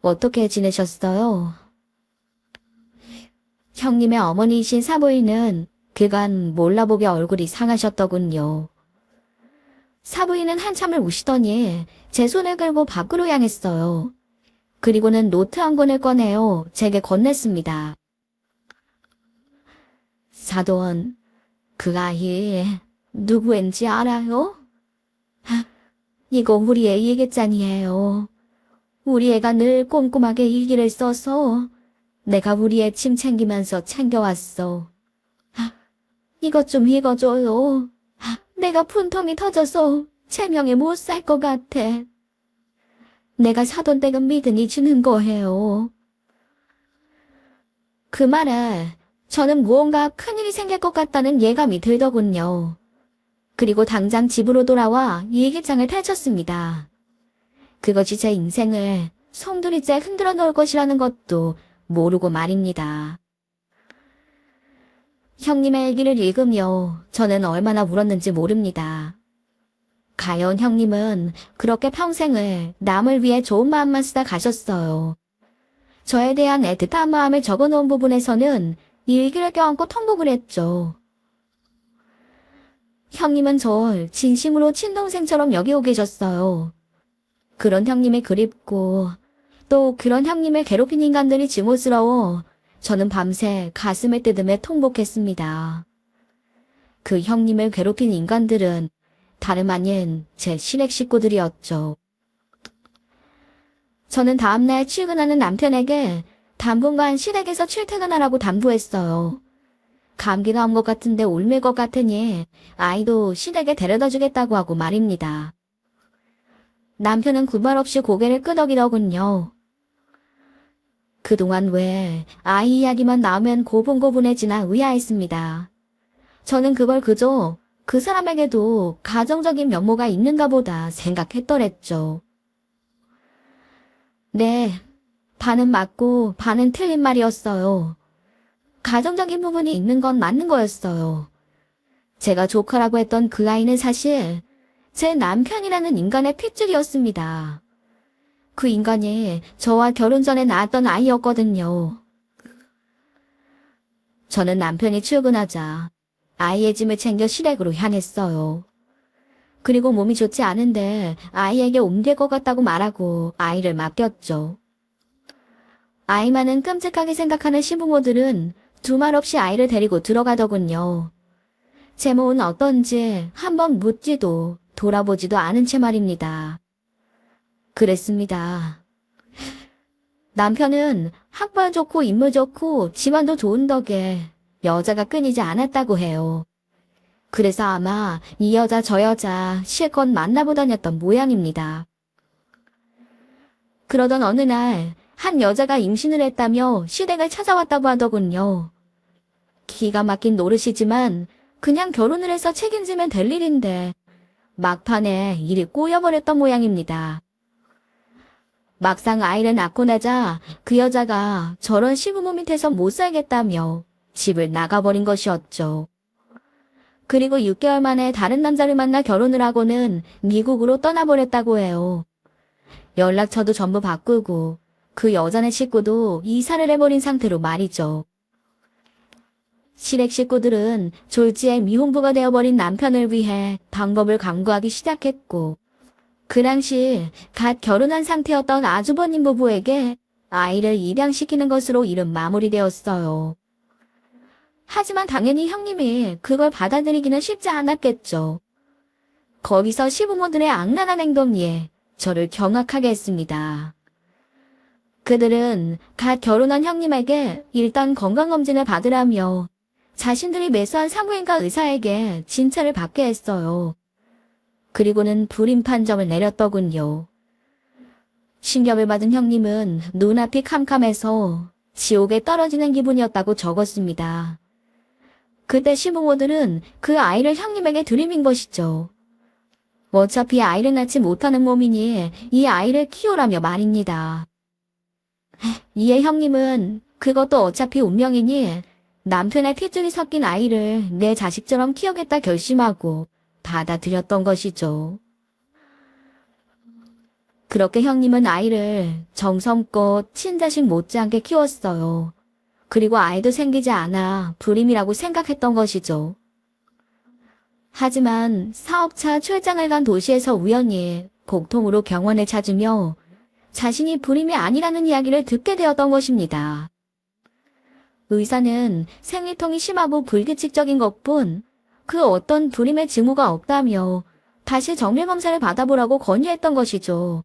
어떻게 지내셨어요? 형님의 어머니이신 사부인은 그간 몰라보게 얼굴이 상하셨더군요. 사부인은 한참을 우시더니 제 손을 끌고 밖으로 향했어요. 그리고는 노트 한 권을 꺼내어 제게 건넸습니다. 사돈, 그 아이 누구인지 알아요? 이거 우리 애 일기장이에요. 우리 애가 늘 꼼꼼하게 일기를 써서 내가 우리 애 침 챙기면서 챙겨왔어. 이것 좀 읽어줘요. 내가 푼통이 터져서 제명에 못 살 것 같아. 내가 사돈 댁은 믿으니 주는 거예요. 그 말에 저는 무언가 큰일이 생길 것 같다는 예감이 들더군요. 그리고 당장 집으로 돌아와 일기장을 펼쳤습니다. 그것이 제 인생을 송두리째 흔들어 놓을 것이라는 것도 모르고 말입니다. 형님의 일기를 읽으며 저는 얼마나 울었는지 모릅니다. 가여운 형님은 그렇게 평생을 남을 위해 좋은 마음만 쓰다 가셨어요. 저에 대한 애틋한 마음을 적어놓은 부분에서는 일기를 껴안고 통곡을 했죠. 형님은 절 진심으로 친동생처럼 여기고 계셨어요. 그런 형님이 그립고 또 그런 형님을 괴롭힌 인간들이 증오스러워 저는 밤새 가슴을 뜯으며 통곡했습니다. 그 형님을 괴롭힌 인간들은 다름 아닌 제 시댁 식구들이었죠. 저는 다음날 출근하는 남편에게 당분간 시댁에서 출퇴근하라고 당부했어요. 감기가 온 것 같은데 옮을 것 같으니 아이도 시댁에 데려다 주겠다고 하고 말입니다. 남편은 구발 없이 고개를 끄덕이더군요. 그동안 왜 아이 이야기만 나오면 고분고분해지나 의아했습니다. 저는 그걸 그저 그 사람에게도 가정적인 면모가 있는가 보다 생각했더랬죠. 네, 반은 맞고 반은 틀린 말이었어요. 가정적인 부분이 있는 건 맞는 거였어요. 제가 조카라고 했던 그 아이는 사실 제 남편이라는 인간의 핏줄이었습니다. 그 인간이 저와 결혼 전에 낳았던 아이였거든요. 저는 남편이 출근하자 아이의 짐을 챙겨 시댁으로 향했어요. 그리고 몸이 좋지 않은데 아이에게 옮길 것 같다고 말하고 아이를 맡겼죠. 아이만은 끔찍하게 생각하는 시부모들은 두말 없이 아이를 데리고 들어가더군요. 제 몸은 어떤지 한번 묻지도 돌아보지도 않은 채 말입니다. 그랬습니다. 남편은 학벌 좋고 인물 좋고 집안도 좋은 덕에 여자가 끊이지 않았다고 해요. 그래서 아마 이 여자 저 여자 실컷 만나보던 했던 모양입니다. 그러던 어느 날 한 여자가 임신을 했다며 시댁을 찾아왔다고 하더군요. 기가 막힌 노릇이지만 그냥 결혼을 해서 책임지면 될 일인데 막판에 일이 꼬여버렸던 모양입니다. 막상 아이를 낳고 나자 그 여자가 저런 시부모 밑에서 못 살겠다며 집을 나가버린 것이었죠. 그리고 6개월 만에 다른 남자를 만나 결혼을 하고는 미국으로 떠나버렸다고 해요. 연락처도 전부 바꾸고 그 여자네 식구도 이사를 해버린 상태로 말이죠. 시댁 식구들은 졸지에 미혼부가 되어버린 남편을 위해 방법을 강구하기 시작했고 그 당시 갓 결혼한 상태였던 아주버님 부부에게 아이를 입양시키는 것으로 일은 마무리되었어요. 하지만 당연히 형님이 그걸 받아들이기는 쉽지 않았겠죠. 거기서 시부모들의 악랄한 행동이 저를 경악하게 했습니다. 그들은 갓 결혼한 형님에게 일단 건강검진을 받으라며 자신들이 매수한 산부인과 의사에게 진찰을 받게 했어요. 그리고는 불임 판정을 내렸더군요. 신경을 받은 형님은 눈앞이 캄캄해서 지옥에 떨어지는 기분이었다고 적었습니다. 그때 시부모들은 그 아이를 형님에게 들이민 것이죠. 어차피 아이를 낳지 못하는 몸이니 이 아이를 키우라며 말입니다. 이에 형님은 그것도 어차피 운명이니 남편의 핏줄이 섞인 아이를 내 자식처럼 키우겠다 결심하고 받아들였던 것이죠. 그렇게 형님은 아이를 정성껏 친자식 못지않게 키웠어요. 그리고 아이도 생기지 않아 불임이라고 생각했던 것이죠. 하지만 사업차 출장을 간 도시에서 우연히 복통으로 병원을 찾으며 자신이 불임이 아니라는 이야기를 듣게 되었던 것입니다. 의사는 생리통이 심하고 불규칙적인 것뿐 그 어떤 불임의 징후가 없다며 다시 정밀검사를 받아보라고 권유했던 것이죠.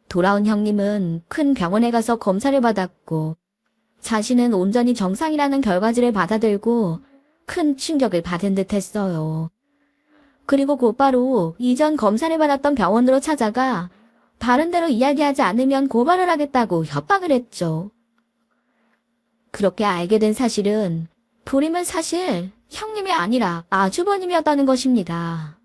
돌아온 형님은 큰 병원에 가서 검사를 받았고 자신은 온전히 정상이라는 결과지를 받아들고 큰 충격을 받은 듯 했어요. 그리고 곧바로 이전 검사를 받았던 병원으로 찾아가 다른 데로 이야기하지 않으면 고발을 하겠다고 협박을 했죠. 그렇게 알게 된 사실은 불임은 사실 형님이 아니라 아주버님이었다는 것입니다.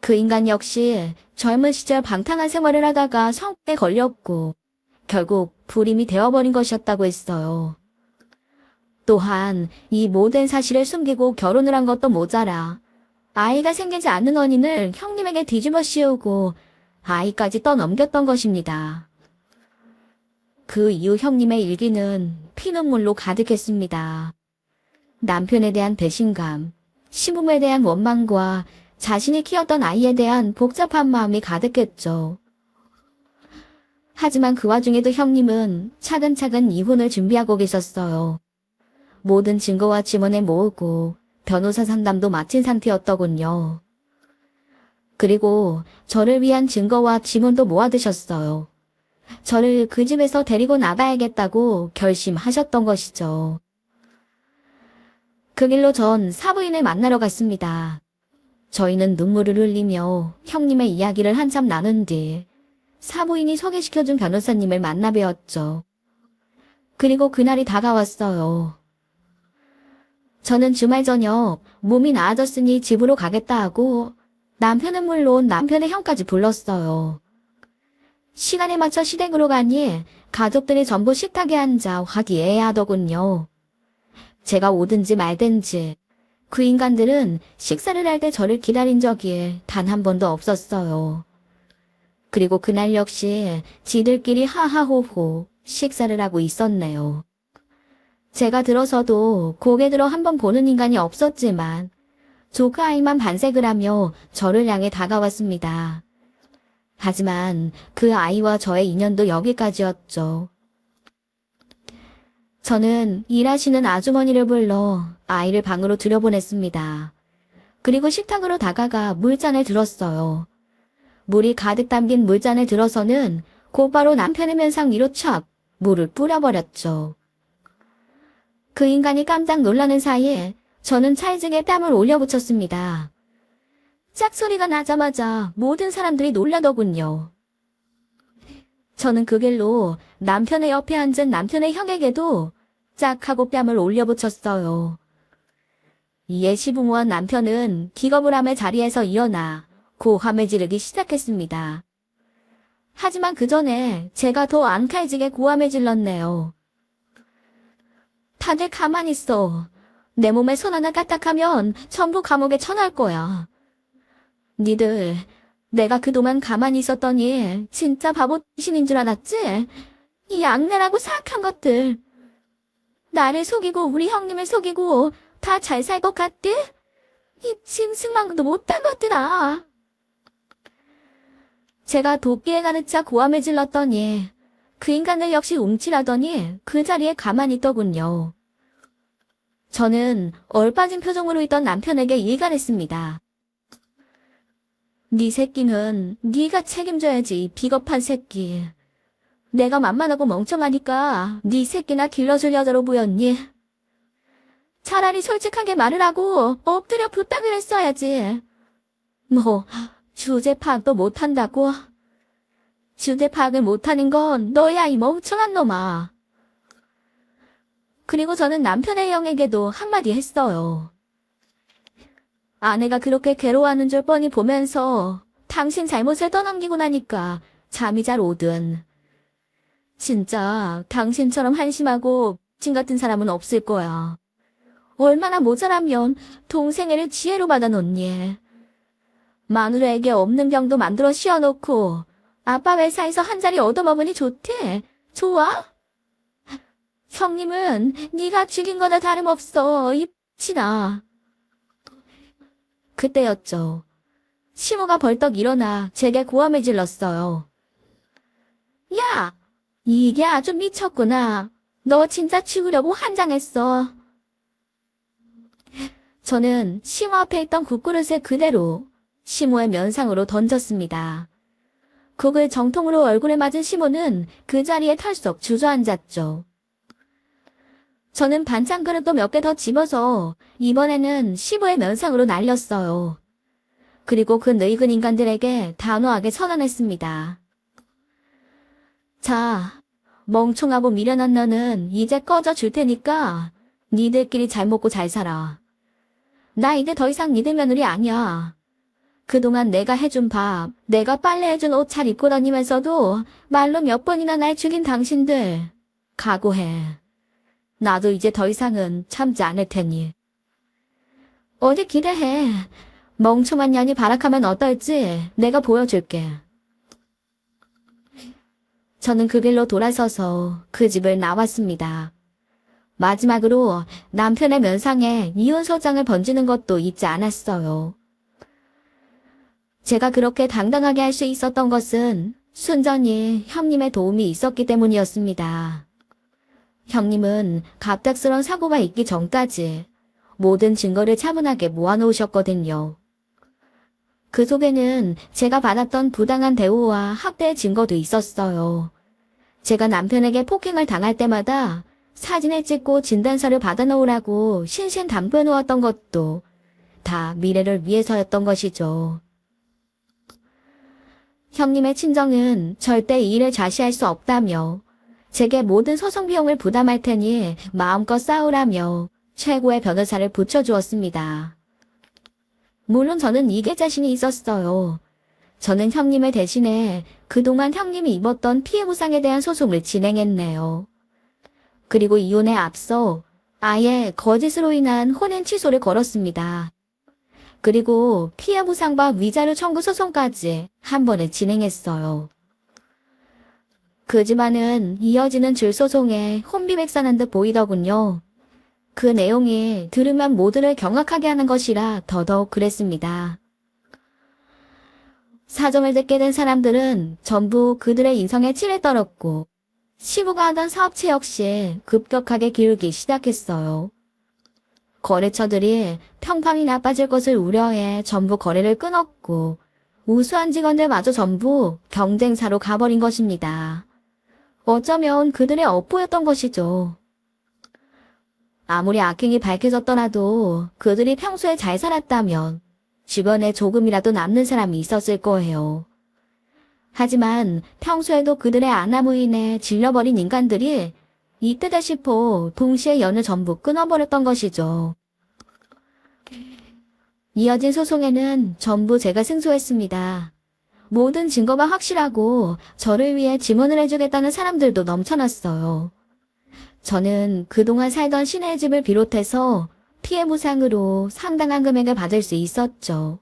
그 인간 역시 젊은 시절 방탕한 생활을 하다가 성에 걸렸고 결국 불임이 되어버린 것이었다고 했어요. 또한 이 모든 사실을 숨기고 결혼을 한 것도 모자라 아이가 생기지 않는 원인을 형님에게 뒤집어 씌우고 아이까지 떠넘겼던 것입니다. 그 이후 형님의 일기는 피눈물로 가득했습니다. 남편에 대한 배신감, 시부모에 대한 원망과 자신이 키웠던 아이에 대한 복잡한 마음이 가득했죠. 하지만 그 와중에도 형님은 차근차근 이혼을 준비하고 계셨어요. 모든 증거와 지문을 모으고 변호사 상담도 마친 상태였더군요. 그리고 저를 위한 증거와 지문도 모아두셨어요. 저를 그 집에서 데리고 나가야겠다고 결심하셨던 것이죠. 그 길로 전 사부인을 만나러 갔습니다. 저희는 눈물을 흘리며 형님의 이야기를 한참 나눈 뒤 사부인이 소개시켜준 변호사님을 만나 뵈었죠. 그리고 그날이 다가왔어요. 저는 주말 저녁 몸이 나아졌으니 집으로 가겠다 하고 남편은 물론 남편의 형까지 불렀어요. 시간에 맞춰 시댁으로 가니 가족들이 전부 식탁에 앉아 화기애애하더군요. 제가 오든지 말든지 그 인간들은 식사를 할 때 저를 기다린 적이 단 한 번도 없었어요. 그리고 그날 역시 지들끼리 하하호호 식사를 하고 있었네요. 제가 들어서도 고개 들어 한번 보는 인간이 없었지만 조카 아이만 반색을 하며 저를 향해 다가왔습니다. 하지만 그 아이와 저의 인연도 여기까지였죠. 저는 일하시는 아주머니를 불러 아이를 방으로 들여보냈습니다. 그리고 식탁으로 다가가 물잔을 들었어요. 물이 가득 담긴 물잔을 들어서는 곧바로 남편의 면상 위로 촥 물을 뿌려버렸죠. 그 인간이 깜짝 놀라는 사이에 저는 찰지게 땀을 올려붙였습니다. 짝소리가 나자마자 모든 사람들이 놀라더군요. 저는 그 길로 남편의 옆에 앉은 남편의 형에게도 짝 하고 뺨을 올려붙였어요. 이에 시부모와 남편은 기겁을 하며 자리에서 일어나 고함을 지르기 시작했습니다. 하지만 그 전에 제가 더 앙칼지게 고함을 질렀네요. 다들 가만히 있어. 내 몸에 손 하나 까딱하면 전부 감옥에 쳐넣을 거야. 니들 내가 그동안 가만히 있었더니 진짜 바보 신인 줄 알았지? 이 악내라고 사악한 것들. 나를 속이고 우리 형님을 속이고 다 잘 살 것 같지? 이 짐승만도 못한 것들아. 제가 도끼에 가르쳐 고함을 질렀더니 그 인간들 역시 움찔하더니 그 자리에 가만히 있더군요. 저는 얼빠진 표정으로 있던 남편에게 일갈했습니다. 네 새끼는 네가 책임져야지, 비겁한 새끼. 내가 만만하고 멍청하니까 네 새끼나 길러줄 여자로 보였니? 차라리 솔직하게 말을 하고 엎드려 부탁을 했어야지. 뭐 주제 파악도 못한다고? 주제 파악을 못하는 건 너야, 이 멍청한 놈아. 그리고 저는 남편의 형에게도 한마디 했어요. 아내가 그렇게 괴로워하는 줄 뻔히 보면서 당신 잘못을 떠넘기고 나니까 잠이 잘 오든. 진짜 당신처럼 한심하고 진 같은 사람은 없을 거야. 얼마나 모자라면 동생애를 지혜로 받아놓니. 마누라에게 없는 병도 만들어 씌워놓고 아빠 회사에서 한 자리 얻어먹으니 좋대. 좋아? 형님은 네가 죽인 거나 다름없어, 이 X나. 그때였죠. 시모가 벌떡 일어나 제게 고함을 질렀어요. 야! 이게 아주 미쳤구나. 너 진짜 죽으려고 환장했어. 저는 시모 앞에 있던 국그릇을 그대로 시모의 면상으로 던졌습니다. 국을 정통으로 얼굴에 맞은 시모는 그 자리에 털썩 주저앉았죠. 저는 반찬 그릇도 몇 개 더 집어서 이번에는 시모의 면상으로 날렸어요. 그리고 그 늙은 인간들에게 단호하게 선언했습니다. 자, 멍청하고 미련한 너는 이제 꺼져 줄 테니까 니들끼리 잘 먹고 잘 살아. 나 이제 더 이상 니들 며느리 아니야. 그동안 내가 해준 밥, 내가 빨래해준 옷 잘 입고 다니면서도 말로 몇 번이나 날 죽인 당신들 각오해. 나도 이제 더 이상은 참지 않을 테니. 어디 기대해. 멍청한 년이 발악하면 어떨지 내가 보여줄게. 저는 그 길로 돌아서서 그 집을 나왔습니다. 마지막으로 남편의 면상에 이혼 소장을 번지는 것도 잊지 않았어요. 제가 그렇게 당당하게 할 수 있었던 것은 순전히 형님의 도움이 있었기 때문이었습니다. 형님은 갑작스런 사고가 있기 전까지 모든 증거를 차분하게 모아놓으셨거든요. 그 속에는 제가 받았던 부당한 대우와 학대의 증거도 있었어요. 제가 남편에게 폭행을 당할 때마다 사진을 찍고 진단서를 받아놓으라고 신신당부해 놓았던 것도 다 미래를 위해서였던 것이죠. 형님의 친정은 절대 이 일을 자시할 수 없다며 제게 모든 소송 비용을 부담할 테니 마음껏 싸우라며 최고의 변호사를 붙여주었습니다. 물론 저는 이게 자신이 있었어요. 저는 형님을 대신해 그동안 형님이 입었던 피해 보상에 대한 소송을 진행했네요. 그리고 이혼에 앞서 아예 거짓으로 인한 혼인 취소를 걸었습니다. 그리고 피해 보상과 위자료 청구 소송까지 한 번에 진행했어요. 그지만은 이어지는 줄 소송에 혼비백산한 듯 보이더군요. 그 내용이 들으면 모두를 경악하게 하는 것이라 더더욱 그랬습니다. 사정을 듣게 된 사람들은 전부 그들의 인성에 치를 떨었고 시부가 하던 사업체 역시 급격하게 기울기 시작했어요. 거래처들이 평판이 나빠질 것을 우려해 전부 거래를 끊었고 우수한 직원들마저 전부 경쟁사로 가버린 것입니다. 어쩌면 그들의 업보였던 것이죠. 아무리 악행이 밝혀졌더라도 그들이 평소에 잘 살았다면 주변에 조금이라도 남는 사람이 있었을 거예요. 하지만 평소에도 그들의 안하무인에 질려버린 인간들이 이때다 싶어 동시에 연을 전부 끊어버렸던 것이죠. 이어진 소송에는 전부 제가 승소했습니다. 모든 증거가 확실하고 저를 위해 지문을 해주겠다는 사람들도 넘쳐났어요. 저는 그동안 살던 시내의 집을 비롯해서 피해 보상으로 상당한 금액을 받을 수 있었죠.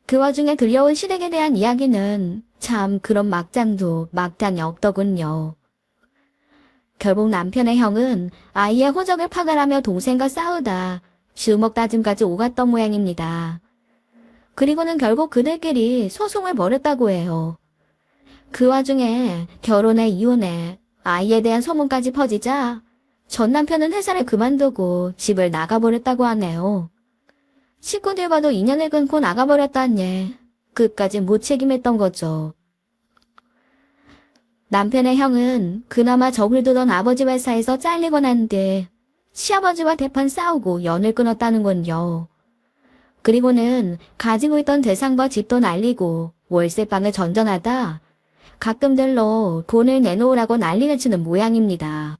그 와중에 들려온 시댁에 대한 이야기는 참 그런 막장도 막장이 없더군요. 결국 남편의 형은 아이의 호적을 파갈하며 동생과 싸우다 주먹 다짐까지 오갔던 모양입니다. 그리고는 결국 그들끼리 소송을 벌였다고 해요. 그 와중에 결혼에 이혼에 아이에 대한 소문까지 퍼지자 전 남편은 회사를 그만두고 집을 나가버렸다고 하네요. 식구들과도 인연을 끊고 나가버렸다니 끝까지 무책임했던 거죠. 남편의 형은 그나마 적을 두던 아버지 회사에서 잘리고 난 뒤 시아버지와 대판 싸우고 연을 끊었다는군요. 그리고는 가지고 있던 재산과 집도 날리고 월세방을 전전하다 가끔들로 돈을 내놓으라고 난리를 치는 모양입니다.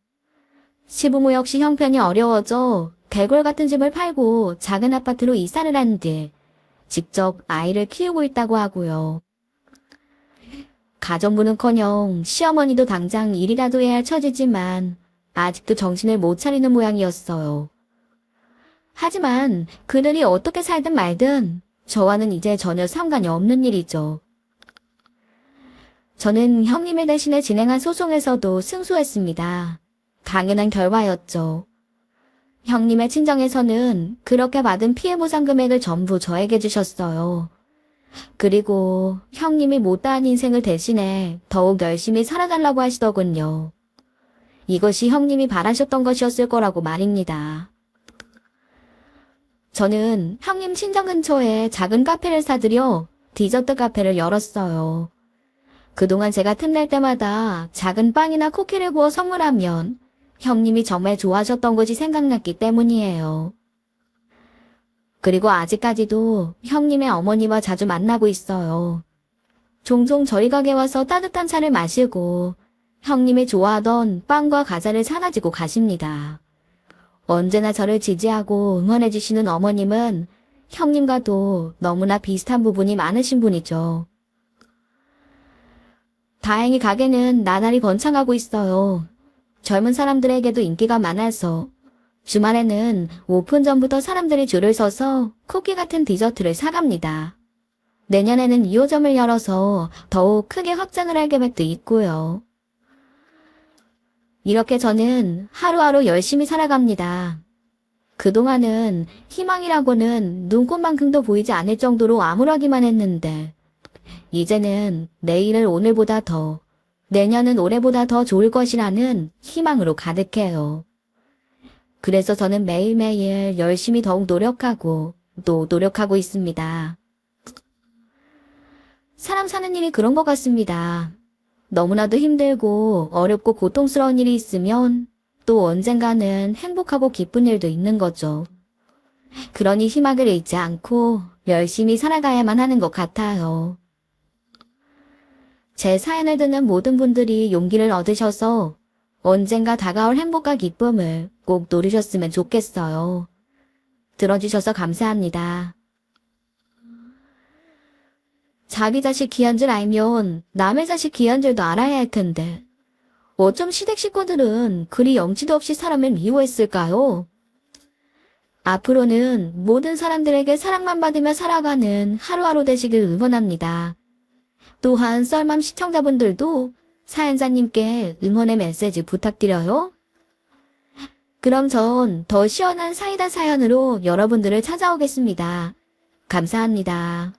시부모 역시 형편이 어려워져 개골 같은 집을 팔고 작은 아파트로 이사를 한 뒤 직접 아이를 키우고 있다고 하고요. 가정부는커녕 시어머니도 당장 일이라도 해야 할 처지지만 아직도 정신을 못 차리는 모양이었어요. 하지만 그들이 어떻게 살든 말든 저와는 이제 전혀 상관이 없는 일이죠. 저는 형님을 대신해 진행한 소송에서도 승소했습니다. 당연한 결과였죠. 형님의 친정에서는 그렇게 받은 피해 보상 금액을 전부 저에게 주셨어요. 그리고 형님이 못다한 인생을 대신해 더욱 열심히 살아달라고 하시더군요. 이것이 형님이 바라셨던 것이었을 거라고 말입니다. 저는 형님 친정 근처에 작은 카페를 사들여 디저트 카페를 열었어요. 그동안 제가 틈날 때마다 작은 빵이나 쿠키를 구워 선물하면 형님이 정말 좋아하셨던 것이 생각났기 때문이에요. 그리고 아직까지도 형님의 어머니와 자주 만나고 있어요. 종종 저희 가게 와서 따뜻한 차를 마시고 형님이 좋아하던 빵과 과자를 사가지고 가십니다. 언제나 저를 지지하고 응원해주시는 어머님은 형님과도 너무나 비슷한 부분이 많으신 분이죠. 다행히 가게는 나날이 번창하고 있어요. 젊은 사람들에게도 인기가 많아서 주말에는 오픈 전부터 사람들이 줄을 서서 쿠키 같은 디저트를 사갑니다. 내년에는 2호점을 열어서 더욱 크게 확장을 할 계획도 있고요. 이렇게 저는 하루하루 열심히 살아갑니다. 그동안은 희망이라고는 눈꽃만큼도 보이지 않을 정도로 암울하기만 했는데 이제는 내일을 오늘보다 더, 내년은 올해보다 더 좋을 것이라는 희망으로 가득해요. 그래서 저는 매일매일 열심히 더욱 노력하고 또 노력하고 있습니다. 사람 사는 일이 그런 것 같습니다. 너무나도 힘들고 어렵고 고통스러운 일이 있으면 또 언젠가는 행복하고 기쁜 일도 있는 거죠. 그러니 희망을 잃지 않고 열심히 살아가야만 하는 것 같아요. 제 사연을 듣는 모든 분들이 용기를 얻으셔서 언젠가 다가올 행복과 기쁨을 꼭 누리셨으면 좋겠어요. 들어주셔서 감사합니다. 자기 자식 귀한 줄 알면 남의 자식 귀한 줄도 알아야 할 텐데 어쩜 시댁 식구들은 그리 염치도 없이 사람을 미워했을까요? 앞으로는 모든 사람들에게 사랑만 받으며 살아가는 하루하루 되시길 응원합니다. 또한 썰맘 시청자분들도 사연자님께 응원의 메시지 부탁드려요. 그럼 전 더 시원한 사이다 사연으로 여러분들을 찾아오겠습니다. 감사합니다.